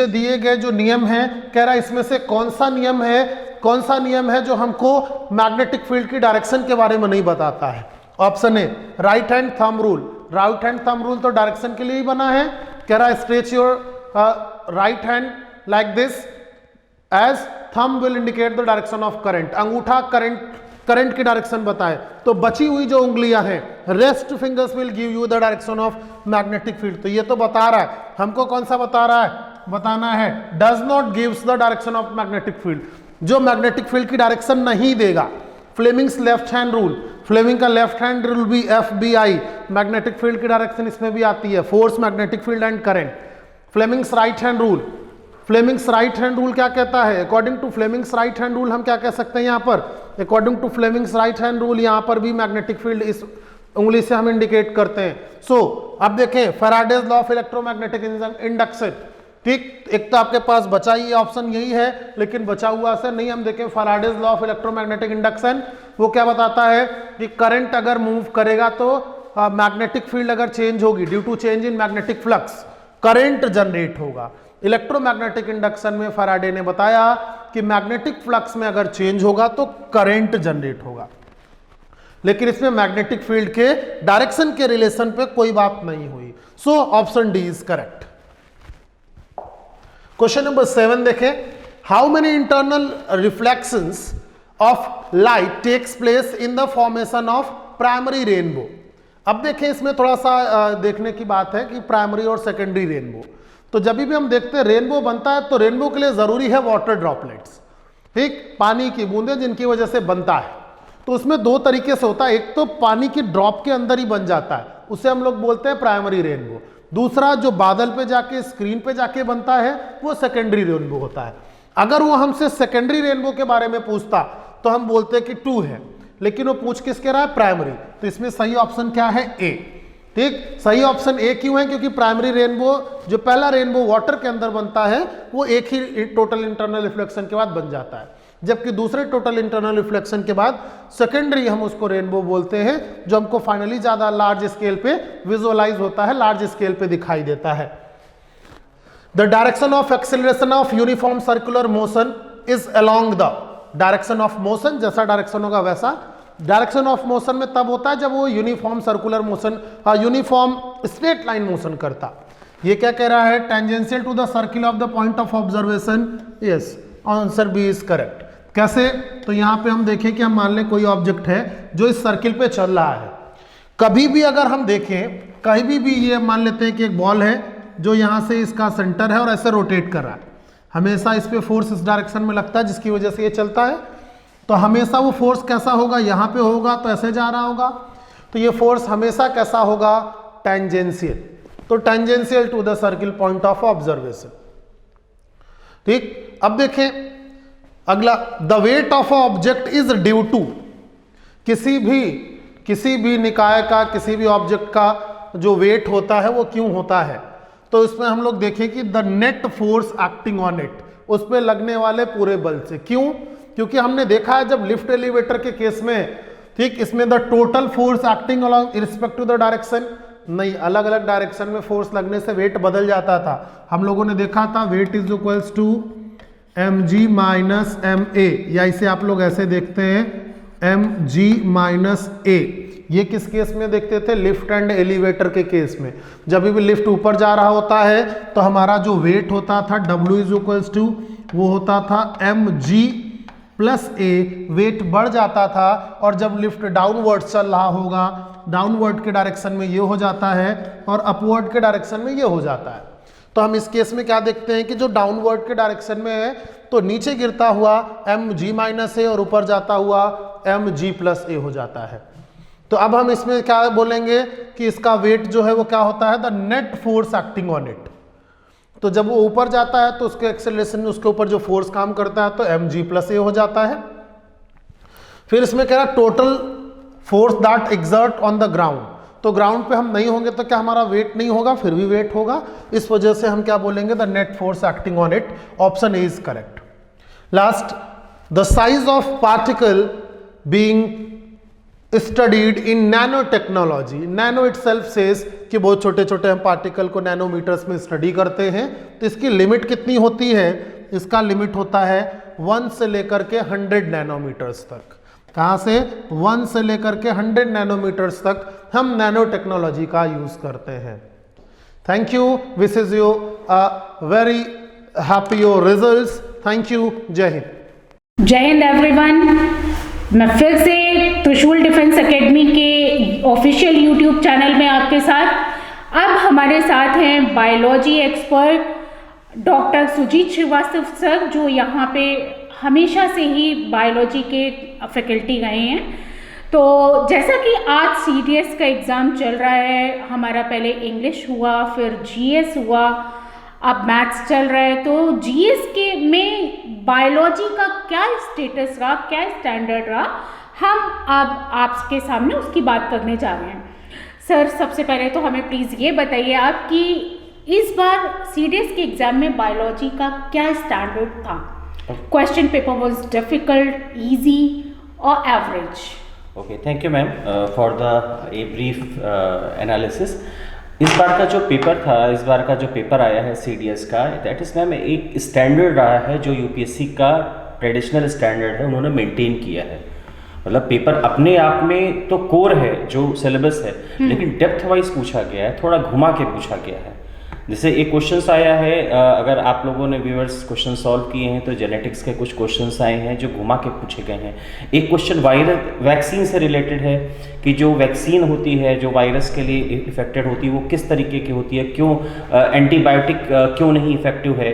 दिए गए जो नियम हैं, कह रहा है इसमें से कौन सा नियम है जो हमको मैग्नेटिक फील्ड की डायरेक्शन के बारे में नहीं बताता है। Option A right hand thumb rule. Right hand thumb rule तो डायरेक्शन के लिए ही बना है। कह रहा है stretch your right hand like this, as thumb will indicate the direction of current, अंगूठा करंट की डायरेक्शन बताए, तो बची हुई जो उंगलियां हैं, rest fingers will give you the direction of magnetic field. तो ये तो बता रहा है, हमको कौन सा बता रहा है, बताना है does not gives the direction of magnetic field, जो मैग्नेटिक फील्ड की डायरेक्शन नहीं देगा। Fleming's left hand rule, Fleming का लेफ्ट हैंड रूल भी FBI, मैग्नेटिक फील्ड की डायरेक्शन इसमें भी आती है, force, magnetic field and current. Fleming's right hand rule, Fleming's right hand rule क्या कहता है, according to Fleming's right hand rule हम क्या कह सकते हैं यहाँ पर, according to Fleming's right hand rule यहाँ पर भी मैग्नेटिक फील्ड इस उंगली से हम इंडिकेट करते हैं। सो अब देखें Faraday's law of electromagnetic induction, ठीक, एक तो आपके पास बचा ही ऑप्शन यही है, लेकिन बचा हुआ से नहीं, हम देखें Faraday's law of electromagnetic induction, वो क्या बताता है कि करंट अगर मूव करेगा तो मैग्नेटिक फील्ड अगर चेंज होगी due to change in magnetic flux, current generate होगा। इलेक्ट्रोमैग्नेटिक इंडक्शन में फैराडे ने बताया कि मैग्नेटिक फ्लक्स में अगर चेंज होगा तो करंट जनरेट होगा, लेकिन इसमें मैग्नेटिक फील्ड के डायरेक्शन के रिलेशन पे कोई बात नहीं हुई। So option D is correct. Question number 7 देखें, how many internal reflections of light takes place in the formation of primary rainbow. अब देखें इसमें थोड़ा सा देखने की बात है कि प्राइमरी और सेकेंडरी रेनबो, तो जब भी हम देखते हैं रेनबो बनता है तो रेनबो के लिए जरूरी है वाटर ड्रॉपलेट्स, ठीक, पानी की बूंदें जिनकी वजह से बनता है। तो उसमें दो तरीके से होता है, एक तो पानी की ड्रॉप के अंदर ही बन जाता है, उसे हम लोग बोलते हैं प्राइमरी रेनबो। दूसरा जो बादल पे जाके स्क्रीन पे जाके बनता है वो सेकेंडरी रेनबो होता है। अगर वो हमसे सेकेंडरी रेनबो के बारे में पूछता तो हम बोलते कि 2 है, लेकिन वो पूछ किसके रहा है, प्राइमरी। तो इसमें सही ऑप्शन क्या है, ए, ठीक, सही ऑप्शन ए क्यों है, क्योंकि प्राइमरी रेनबो जो पहला रेनबो वाटर के अंदर बनता है वो एक ही टोटल इंटरनल रिफ्लेक्शन के बाद बन जाता है, जबकि दूसरे टोटल इंटरनल रिफ्लेक्शन के बाद सेकेंडरी हम उसको रेनबो बोलते हैं, जो हमको फाइनली ज्यादा लार्ज स्केल पे विजुअलाइज होता है, लार्ज स्केल पे दिखाई देता है। The direction of acceleration of uniform circular motion is along the direction of motion, जैसा डायरेक्शन होगा वैसा। डायरेक्शन ऑफ मोशन में तब होता है जब वो uniform circular motion, uniform straight line motion करता। ये क्या कह रहा है, tangential to the circle of the point of observation, yes, answer B is correct. कैसे, तो यहां पे हम देखें कि हम मान लें कोई ऑब्जेक्ट है जो इस सर्किल पे चल रहा है, कभी भी अगर हम देखें कहीं भी ये मान लेते हैं कि एक बॉल है जो यहां से इसका सेंटर है और ऐसे रोटेट कर रहा है, हमेशा इस पे फोर्स इस डायरेक्शन में लगता है जिसकी वजह से ये चलता है, तो हमेशा वो फोर्स कैसा होगा, यहां पे होगा तो ऐसे जा रहा होगा, तो ये फोर्स हमेशा कैसा होगा, टेंजेंशियल, तो tangential to the circle point of observation, ठीक। अब देखें अगला, the weight of object is due to, किसी भी निकाय का, किसी भी ऑब्जेक्ट का जो वेट होता है वो क्यों होता है, तो इसमें हम लोग देखें कि the net force acting on it, उस पर लगने वाले पूरे बल से। क्यों, क्योंकि हमने देखा है जब लिफ्ट एलिवेटर के केस में, ठीक, इसमें the total force acting along irrespective the direction, नहीं, अलग अलग डायरेक्शन में फोर्स लगने से वेट बदल जाता था। हम लोगों ने देखा था weight is equals to mg minus ma, या इसे आप लोग ऐसे देखते हैं mg माइनस a। ये किस केस में देखते थे, लिफ्ट एंड एलिवेटर के केस में। जब भी लिफ्ट ऊपर जा रहा होता है तो हमारा जो वेट होता था w इज इक्वल्स टू, वो होता था mg प्लस a, वेट बढ़ जाता था, और जब लिफ्ट डाउनवर्ड चल रहा होगा, डाउनवर्ड के डायरेक्शन में ये हो जाता है और अपवर्ड के डायरेक्शन में ये हो जाता है। तो हम इस केस में क्या देखते हैं कि जो डाउनवर्ड के डायरेक्शन में है तो नीचे गिरता हुआ mg माइनस ए और ऊपर जाता हुआ mg प्लस ए हो जाता है। तो अब हम इसमें क्या बोलेंगे कि इसका वेट जो है वो क्या होता है, the net force acting on it. तो जब वो ऊपर जाता है तो उसके एक्सेलरेशन में उसके ऊपर जो फोर्स काम करता है तो mg प्लस ए हो जाता है। फिर इसमें कह रहा है total force that exert on the ground, तो ग्राउंड पे हम नहीं होंगे तो क्या हमारा वेट नहीं होगा, फिर भी वेट होगा, इस वजह से हम क्या बोलेंगे, the net force acting on it. Option A is correct. Last, the size of particle being studied in nano technology, nano itself says कि बहुत छोटे छोटे हम पार्टिकल को नैनोमीटर्स में स्टडी करते हैं, तो इसकी लिमिट कितनी होती है, इसका लिमिट होता है 1 से लेकर के 100 नैनोमीटर्स तक। कहाँ से, 1 से लेकर के 100 नैनोमीटर्स तक हम नैनो टेक्नोलॉजी का यूज करते हैं। Thank you, this is you a very happy your results. Thank you. Jai Hind. जय हिंद एवरीवन। मैं फिर से त्रिशूल डिफेंस एकेडमी के ऑफिशियल यूट्यूब चैनल में आपके साथ। अब हमारे साथ हैं biology expert doctor Sujit Srivastava sir, जो यहाँ पे हमेशा से ही बायोलॉजी के फैकल्टी गए हैं। तो जैसा कि आज सीडीएस का एग्ज़ाम चल रहा है, हमारा पहले इंग्लिश हुआ, फिर जीएस हुआ, अब मैथ्स चल रहा है। तो जीएस के में बायोलॉजी का क्या स्टेटस रहा, क्या स्टैंडर्ड रहा, हम अब आपके सामने उसकी बात करने जा रहे हैं। सर, सबसे पहले तो हमें प्लीज़ ये बताइए आप कि इस बार सीडीएस के एग्ज़ाम में बायोलॉजी का क्या स्टैंडर्ड था? Question paper was difficult, easy और average? Okay, thank you ma'am for the a brief analysis. इस बार का जो पेपर था, इस बार का जो पेपर आया है सीडीएस का, दैट इज़ मैम एक स्टैंडर्ड रहा है जो यूपीएससी का ट्रेडिशनल स्टैंडर्ड है, उन्होंने मेंटेन किया है। मतलब पेपर अपने आप में तो कोर है जो सिलेबस है, लेकिन डेप्थ वाइज पूछा गया है, थोड़ा घुमा के पूछा गया है। जैसे एक क्वेश्चंस आया है, अगर आप लोगों ने व्यूअर्स क्वेश्चन सॉल्व किए हैं तो जेनेटिक्स के कुछ क्वेश्चंस आए हैं जो घुमा के पूछे गए हैं। एक क्वेश्चन वायरस वैक्सीन से रिलेटेड है कि जो वैक्सीन होती है जो वायरस के लिए इफेक्टेड होती है वो किस तरीके की होती है, क्यों एंटीबायोटिक क्यों नहीं इफेक्टिव है।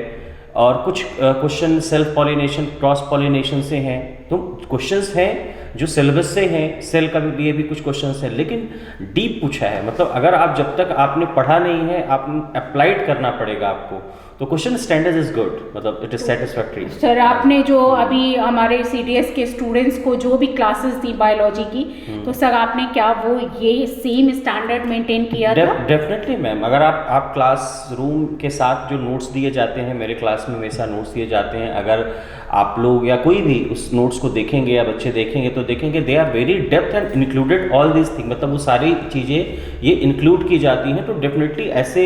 और कुछ question self pollination, cross pollination से हैं। तो क्वेश्चंस हैं जो सिलेबस से हैं, सेल का भी लिए भी कुछ क्वेश्चंस हैं, लेकिन डीप पूछा है। मतलब अगर आप जब तक आपने पढ़ा नहीं है, आप अप्लाइड करना पड़ेगा आपको, तो क्वेश्चन स्टैंडर्ड इज गुड, मतलब इट इज सेटिस्फैक्टरी। सर, आपने जो अभी हमारे सीडीएस के स्टूडेंट्स को जो भी क्लासेस दी बायोलॉजी की, तो सर आपने क्या वो ये सेम स्टैंडर्ड मेंटेन किया था? डेफिनेटली मैम, अगर आप क्लास रूम के साथ जो नोट्स दिए जाते हैं, मेरे क्लास में हमेशा नोट्स दिए जाते हैं, अगर आप लोग या कोई भी उस नोट्स को देखेंगे या बच्चे देखेंगे तो देखेंगे they are very depth and included all this thing. मतलब वो सारी चीज़ें ये इंक्लूड की जाती हैं। तो डेफिनेटली ऐसे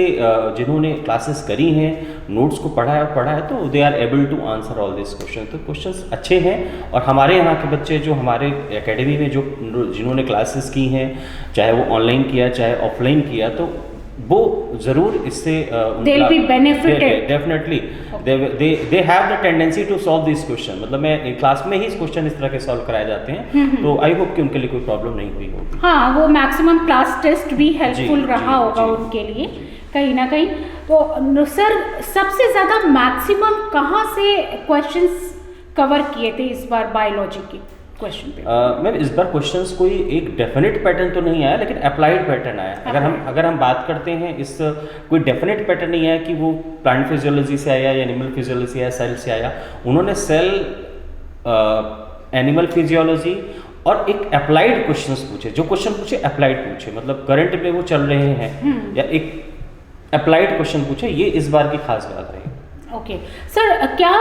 जिन्होंने क्लासेस करी हैं, नोट्स को पढ़ा है तो they are able to answer all this question. तो क्वेश्चंस अच्छे हैं। और हमारे यहाँ के बच्चे जो हमारे एकेडमी में जो जिन्होंने क्लासेस की हैं, चाहे वो ऑनलाइन किया चाहे ऑफलाइन किया, तो वो ज़रूर इससे they'll be benefited. Definitely they have the tendency to solve this question। मतलब मैं क्लास में ही इस क्वेश्चन इस तरह के सॉल्व कराए जाते हैं, तो आई होप कि उनके लिए कोई प्रॉब्लम नहीं हुई होगी। हाँ, वो मैक्सिमम क्लास टेस्ट भी हेल्पफुल रहा होगा जी। उनके लिए कहीं ना कहीं। तो सर, सबसे ज़्यादा मैक्सिमम कहाँ से क्वेश्चंस कवर किए थे इस बार बायोलॉजी के क्वेश्चन पे? मैम, इस बार क्वेश्चंस कोई एक डेफिनेट पैटर्न तो नहीं आया, लेकिन अप्लाइड पैटर्न आया। अगर हम बात करते हैं, इस कोई डेफिनेट पैटर्न नहीं आया कि वो प्लांट फिजियोलॉजी से आया या एनिमल फिजियोलॉजी से आया, सेल से आया। उन्होंने सेल, एनिमल फिजियोलॉजी और एक अप्लाइड क्वेश्चंस पूछे। जो क्वेश्चन पूछे अप्लाइड पूछे, मतलब करंट में वो चल रहे हैं, या एक अप्लाइड क्वेश्चन पूछे। ये इस बार की खास बात रही। ओके सर, क्या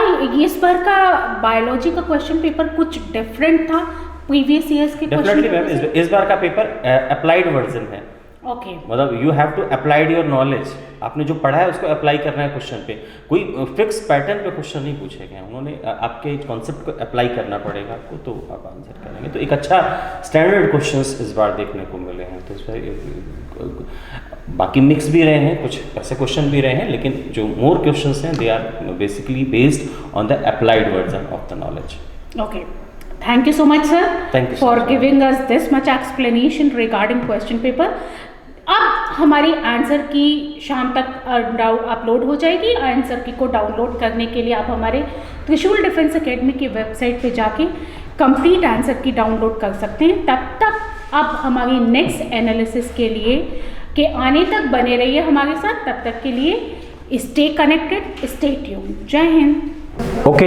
इस बार का बायोलॉजी का क्वेश्चन पेपर कुछ डिफरेंट था प्रीवियस ईयर्स के क्वेश्चन? डेफिनेटली मैम, इस बार का पेपर अप्लाइड वर्जन है। ओके, मतलब you have to applied your knowledge. आपने जो पढ़ा है उसको अप्लाई करना है क्वेश्चन पे। कोई फिक्स पैटर्न पे क्वेश्चन नहीं पूछे गए, उन्होंने आपके कॉन्सेप्ट को अप्लाई करना पड़ेगा आपको, तो आप आंसर करेंगे। तो एक अच्छा स्टैंडर्ड क्वेश्चंस इस बार देखने को मिले हैं। तो इसमें बाकी मिक्स भी रहे हैं, कुछ ऐसे क्वेश्चन भी रहे हैं, लेकिन जो मोर क्वेश्चंस हैं they are basically based on the applied version of the knowledge. Okay, thank you so much sir Thank you so for much. Giving us this much explanation regarding question paper. अब हमारी answer की शाम तक upload हो जाएगी। Answer की को download करने के लिए आप हमारे त्रिशूल डिफेंस एकेडमी की वेबसाइट पे जाके कंप्लीट आंसर की डाउनलोड कर सकते हैं। तब तक अब हमारी नेक्स्ट एनालिसिस के लिए के आने तक बने रहिए हमारे साथ। तब तक के लिए स्टे कनेक्टेड, स्टे ट्यून्ड। जय हिंद। Okay,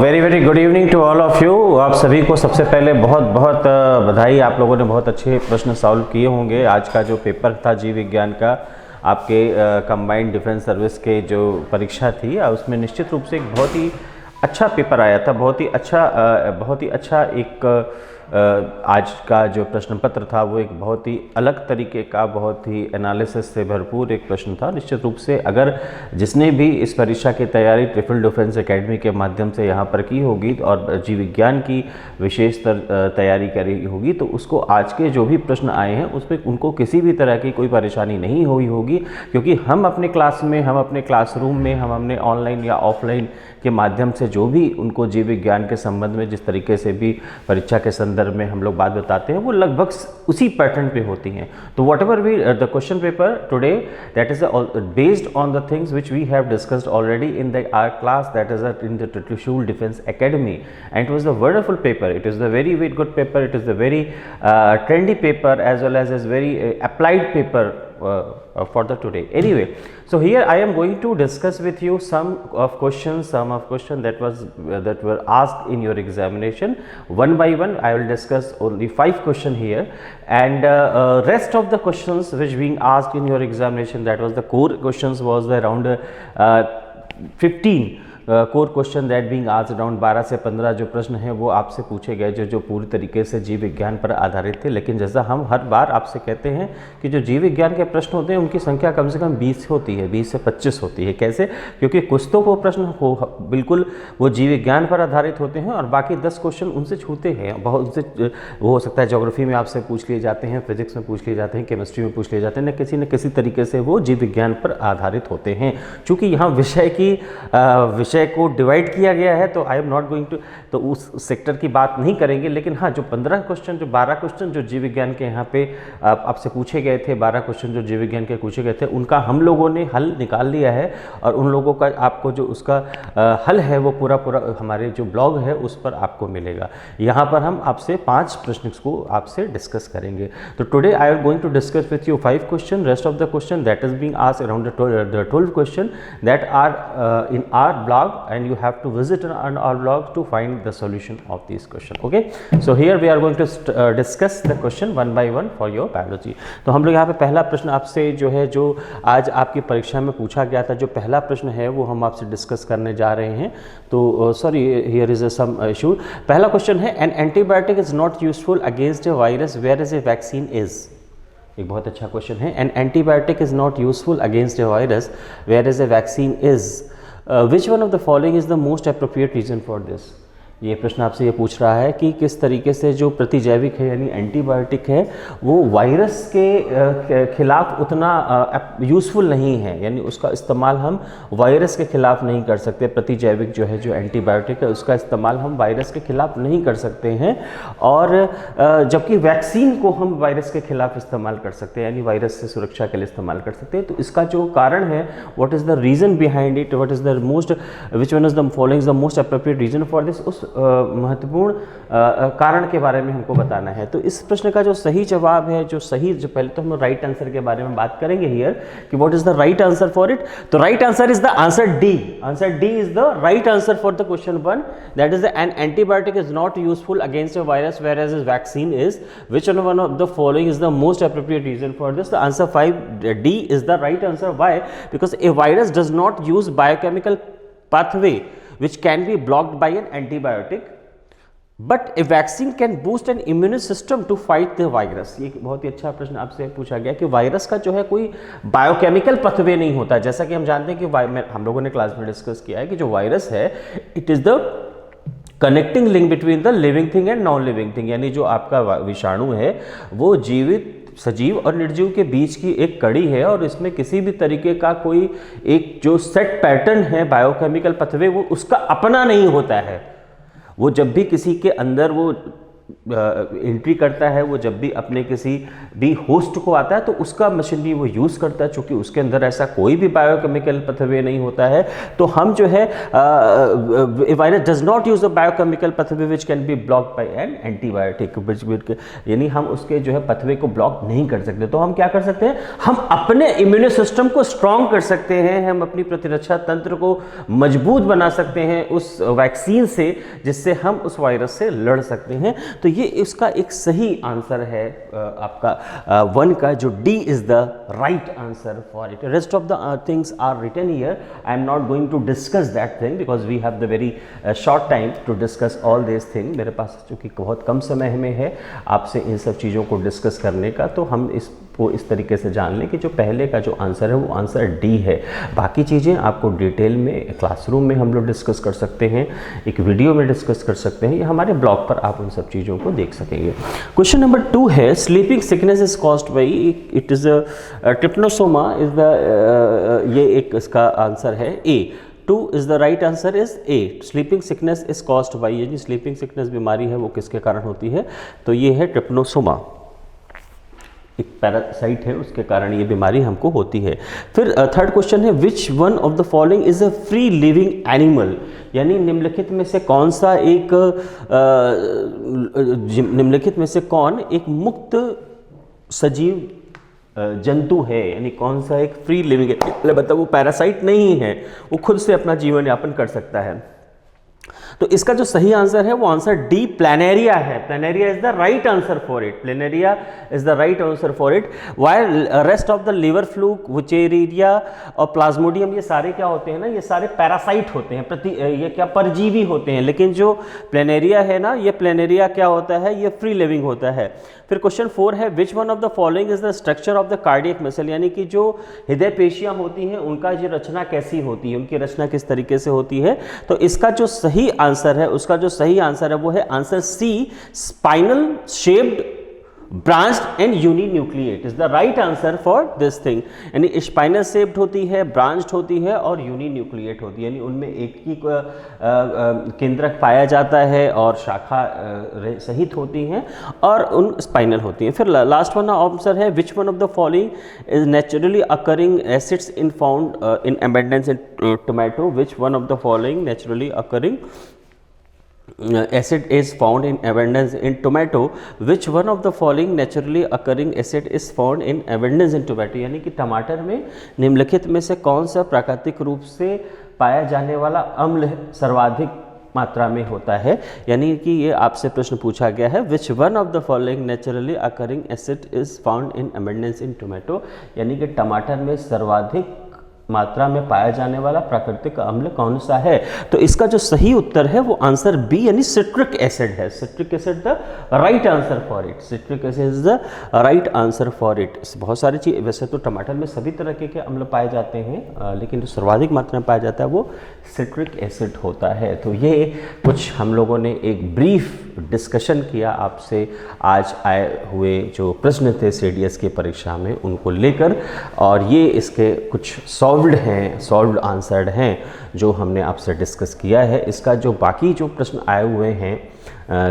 very very good evening to all of you. आप सभी को सबसे पहले बहुत बहुत बधाई। आप लोगों ने बहुत अच्छे प्रश्न सॉल्व किए होंगे। आज का जो पेपर था जीव विज्ञान का, आपके कंबाइंड डिफेंस सर्विस के जो परीक्षा थी, उसमें निश्चित रूप से एक बहुत ही अच्छा पेपर आया था। बहुत ही अच्छा एक आज का जो प्रश्न पत्र था वो एक बहुत ही अलग तरीके का, बहुत ही एनालिसिस से भरपूर एक प्रश्न था। निश्चित रूप से अगर जिसने भी इस परीक्षा की तैयारी ट्रिपल डिफेंस एकेडमी के माध्यम से यहाँ पर की होगी और जीव विज्ञान की विशेष तैयारी करी होगी, तो उसको आज के जो भी प्रश्न आए हैं उसमें उनको किसी भी तरह की कोई परेशानी नहीं हुई होगी, क्योंकि हम अपने क्लास में, हम अपने क्लासरूम में, हम अपने ऑनलाइन या ऑफलाइन के माध्यम से जो भी उनको जीव विज्ञान के संबंध में जिस तरीके से भी परीक्षा के संदर्भ में हम लोग बात बताते हैं वो लगभग उसी पैटर्न पे होती हैं। तो whatever we the question paper today, that is based on the things which we have discussed already in the our class, that is in the Trishul defence academy, and it was a wonderful paper. It is the very good paper. It is the very trendy paper as well as very applied paper for the today. Anyway, so here I am going to discuss with you some of questions that were asked in your examination. One by one I will discuss only 5 questions here, and rest of the questions which being asked in your examination, that was the core questions, was around 15 core question that being आज around 12 से 15 जो प्रश्न हैं वो आपसे पूछे गए जो पूरी तरीके से जीव विज्ञान पर आधारित थे। लेकिन जैसा हम हर बार आपसे कहते हैं कि जो जीव विज्ञान के प्रश्न होते हैं उनकी संख्या कम से कम 20 होती है, 20 से 25 होती है। कैसे? क्योंकि कुछ तो वो प्रश्न बिल्कुल वो जीव विज्ञान पर आधारित होते हैं और बाकी 10 क्वेश्चन उनसे छूते हैं। बहुत से वो हो सकता है ज्योग्राफी में आपसे पूछ लिए जाते हैं, फिजिक्स में पूछ लिए जाते हैं, केमिस्ट्री में पूछ लिए जाते हैं, न किसी तरीके से वो जीव विज्ञान पर आधारित होते हैं। चूँकि यहाँ विषय को डिवाइड किया गया है तो I am not going to तो उस सेक्टर की बात नहीं करेंगे। लेकिन हाँ, जो 12 क्वेश्चन जो जीव विज्ञान के यहाँ पे आपसे पूछे गए थे, 12 क्वेश्चन जो जीव विज्ञान के पूछे गए थे, उनका हम लोगों ने हल निकाल लिया है और उन लोगों का आपको जो उसका हल है वो पूरा हमारे जो ब्लॉग है उस पर आपको मिलेगा। यहाँ पर हम आपसे 5 प्रश्न को आपसे डिस्कस करेंगे। तो today I am going to discuss with you 5 question. Rest of the question that is being asked around the 12 question that are in our blog, and you have to visit our blog to find the solution of these questions. Okay, so here we are going to discuss the question one by one for your biology. तो हम लोग यहाँ पे पहला प्रश्न आपसे जो है, जो आज आपकी परीक्षा में पूछा गया था, जो पहला प्रश्न है वो हम आपसे डिस्कस करने जा रहे हैं। तो sorry, here is some issue. पहला क्वेश्चन है, an antibiotic is not useful against a virus where is a vaccine is. एक बहुत अच्छा क्वेश्चन है। An antibiotic is not useful against a virus where is a vaccine is. Which one of the following is the most appropriate reason for this? ये प्रश्न आपसे ये पूछ रहा है कि किस तरीके से जो प्रतिजैविक है यानी एंटीबायोटिक है वो वायरस के खिलाफ उतना यूज़फुल नहीं है, यानी उसका इस्तेमाल हम वायरस के खिलाफ नहीं कर सकते। प्रतिजैविक जो है, जो एंटीबायोटिक है, उसका इस्तेमाल हम वायरस के खिलाफ नहीं कर सकते हैं, और जबकि वैक्सीन को हम वायरस के खिलाफ इस्तेमाल कर सकते हैं, यानी वायरस से सुरक्षा के लिए इस्तेमाल कर सकते हैं। तो इसका जो कारण है, what is the reason behind it, what is the most, which one is the following the most appropriate reason for this, उस महत्वपूर्ण कारण के बारे में हमको बताना है। तो इस प्रश्न का जो सही जवाब है, जो पहले तो हम राइट आंसर के बारे में बात करेंगे हियर कि what is the right answer for it. तो right answer is the answer D. Answer D is the right answer for the question 1, that is an antibiotic is not useful against a virus whereas vaccine is. Which one of the following is the most appropriate reason for this? The answer 5 D is the right answer. Why? Because a virus does not use biochemical pathway which can be blocked by an antibiotic, but a vaccine can boost an immune system to fight the virus। ये बहुत ही अच्छा प्रश्न आपसे पूछा गया कि virus का जो है कोई बायोकेमिकल पथवे नहीं होता। जैसा कि हम जानते हैं कि हम लोगों ने क्लास में डिस्कस किया है कि जो वायरस है, it is the connecting link between the living thing and non living thing, यानी जो आपका विषाणु है वो जीवित, सजीव और निर्जीव के बीच की एक कड़ी है, और इसमें किसी भी तरीके का कोई एक जो सेट पैटर्न है बायोकेमिकल पथवे, वो उसका अपना नहीं होता है। वो जब भी किसी के अंदर वो एंट्री करता है, वो जब भी अपने किसी भी होस्ट को आता है तो उसका मशीनरी वो यूज़ करता है। चूँकि उसके अंदर ऐसा कोई भी बायोकेमिकल पथवे नहीं होता है, तो हम जो है virus does not use the biochemical पथवे which can be blocked by an antibiotic, यानी हम उसके जो है पथवे को ब्लॉक नहीं कर सकते। तो हम क्या कर सकते हैं? हम अपने इम्यून सिस्टम को स्ट्रॉन्ग कर सकते हैं, हम अपनी प्रतिरक्षा तंत्र को मजबूत बना सकते हैं उस वैक्सीन से, जिससे हम उस वायरस से लड़ सकते हैं। तो ये इसका एक सही आंसर है आपका 1 का, जो D is the right answer for it. Rest of the things are written here. I am not going to discuss that thing because we have the very short time to discuss all this thing. मेरे पास चूँकि बहुत कम समय में है आपसे इन सब चीज़ों को डिस्कस करने का, तो हम इसको इस तरीके से जान लें कि जो पहले का जो आंसर है वो आंसर डी है. बाकी चीज़ें आपको डिटेल में क्लासरूम में हम लोग डिस्कस कर सकते हैं, एक वीडियो में डिस्कस कर सकते हैं, या हमारे ब्लॉग पर आप उन सब चीज़ों को देख सकेंगे. क्वेश्चन नंबर 2 है sleeping sickness is caused by, it is trypanosoma is the, ये एक इसका आंसर है ए. 2 is the right answer is a. Sleeping sickness is caused by, ये जो स्लीपिंग सिकनेस बीमारी है वो किसके कारण होती है, तो ये है ट्रिप्नोसोमा, एक पैरासाइट है, उसके कारण ये बीमारी हमको होती है. फिर थर्ड क्वेश्चन है which one of the following is a free living animal, यानी निम्नलिखित में से कौन सा एक निम्नलिखित में से कौन एक मुक्त सजीव जंतु है, यानी कौन सा एक फ्री लिविंग है, मतलब वो पैरासाइट नहीं है, वो खुद से अपना जीवन यापन कर सकता है. तो इसका जो सही आंसर है वो आंसर डी प्लैनेरिया है. Planaria is the right answer for it. Planaria is the right answer for it. While rest of the liver fluke, Wuchereria और प्लाज्मोडियम, ये सारे क्या होते हैं ना, ये सारे पैरासाइट होते हैं, ये क्या परजीवी होते हैं. लेकिन जो प्लैनेरिया है ना, ये प्लैनेरिया क्या होता है, ये फ्री लिविंग होता है. फिर क्वेश्चन 4 है which one of the following is the structure of the cardiac muscle, यानी कि जो हृदय पेशियां होती हैं उनका जो रचना कैसी होती है, उनकी रचना किस तरीके से होती है. तो इसका जो सही आंसर है, उसका जो सही आंसर है वो है answer C, spinal shaped branched and uninucleate is the right answer for this thing. यानी स्पाइनल शेप्ड होती है, ब्रांच्ड होती है और यूनिन्यूक्लिएट होती है, यानी उनमें एक ही केंद्रक पाया जाता है और शाखा सहित होती हैं और उन स्पाइनल होती हैं. फिर लास्ट वन आंसर है which one of the following is naturally occurring acids in found in abundance in tomato. Which one of the following naturally occurring acid is found in abundance in tomato. Which one of the following naturally occurring acid is found in abundance in tomato, यानी कि टमाटर में निम्नलिखित में से कौन सा प्राकृतिक रूप से पाया जाने वाला अम्ल सर्वाधिक मात्रा में होता है. यानी कि ये आपसे प्रश्न पूछा गया है which one of the following naturally occurring acid is found in abundance in tomato, यानी कि टमाटर में सर्वाधिक मात्रा में पाया जाने वाला प्राकृतिक अम्ल कौन सा है. तो इसका जो सही उत्तर है वो आंसर बी यानी सिट्रिक एसिड है. Citric acid the right answer for it. Citric acid is the right answer for it. बहुत सारी चीज़, वैसे तो टमाटर में सभी तरह के अम्ल पाए जाते हैं, लेकिन जो सर्वाधिक मात्रा में पाया जाता है वो सिट्रिक एसिड होता है. तो ये कुछ हम लोगों ने एक ब्रीफ डिस्कशन किया आपसे आज आए हुए जो प्रश्न थे CDS की परीक्षा में उनको लेकर, और ये इसके कुछ सॉल्व्ड आंसर्ड हैं जो हमने आपसे डिस्कस किया है. इसका जो बाकी जो प्रश्न आए हुए हैं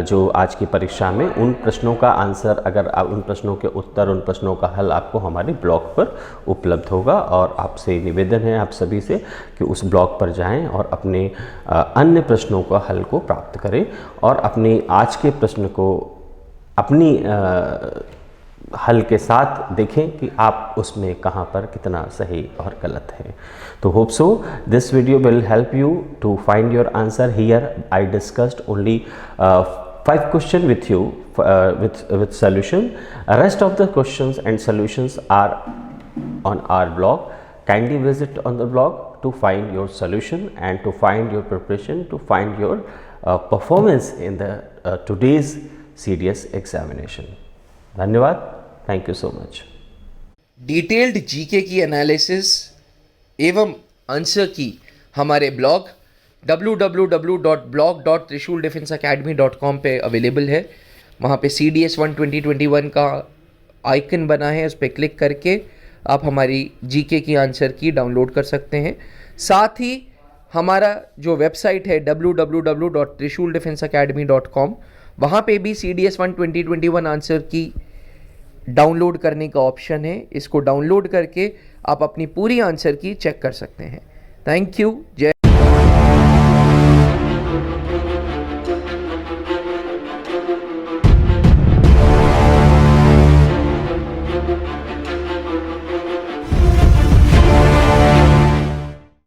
जो आज की परीक्षा में, उन प्रश्नों का आंसर, अगर आप उन प्रश्नों के उत्तर, उन प्रश्नों का हल आपको हमारे ब्लॉग पर उपलब्ध होगा. और आपसे निवेदन है आप सभी से कि उस ब्लॉग पर जाएं और अपने अन्य प्रश्नों का हल को प्राप्त करें और अपने आज के प्रश्न को अपनी हल के साथ देखें कि आप उसमें कहाँ पर कितना सही और गलत है. तो hope so this video will help you to find your answer. Here I discussed only 5 question with you with solution. Rest of the questions and solutions are on our blog. Kindly visit on the blog to find your solution and to find your preparation, to find your performance in the today's CDS examination. धन्यवाद. Thank you so much. Detailed GK की analysis एवं answer की हमारे blog www.blog.trishuldefenseacademy.com पे available है. वहाँ पे CDS 1 2021 का आइकन बना है, उस पर क्लिक करके आप हमारी जीके की आंसर की डाउनलोड कर सकते हैं. साथ ही हमारा जो वेबसाइट है www.trishuldefenseacademy.com, वहाँ पे भी CDS 1 2021 आंसर की डाउनलोड करने का ऑप्शन है. इसको डाउनलोड करके आप अपनी पूरी आंसर की चेक कर सकते हैं. Thank you. जय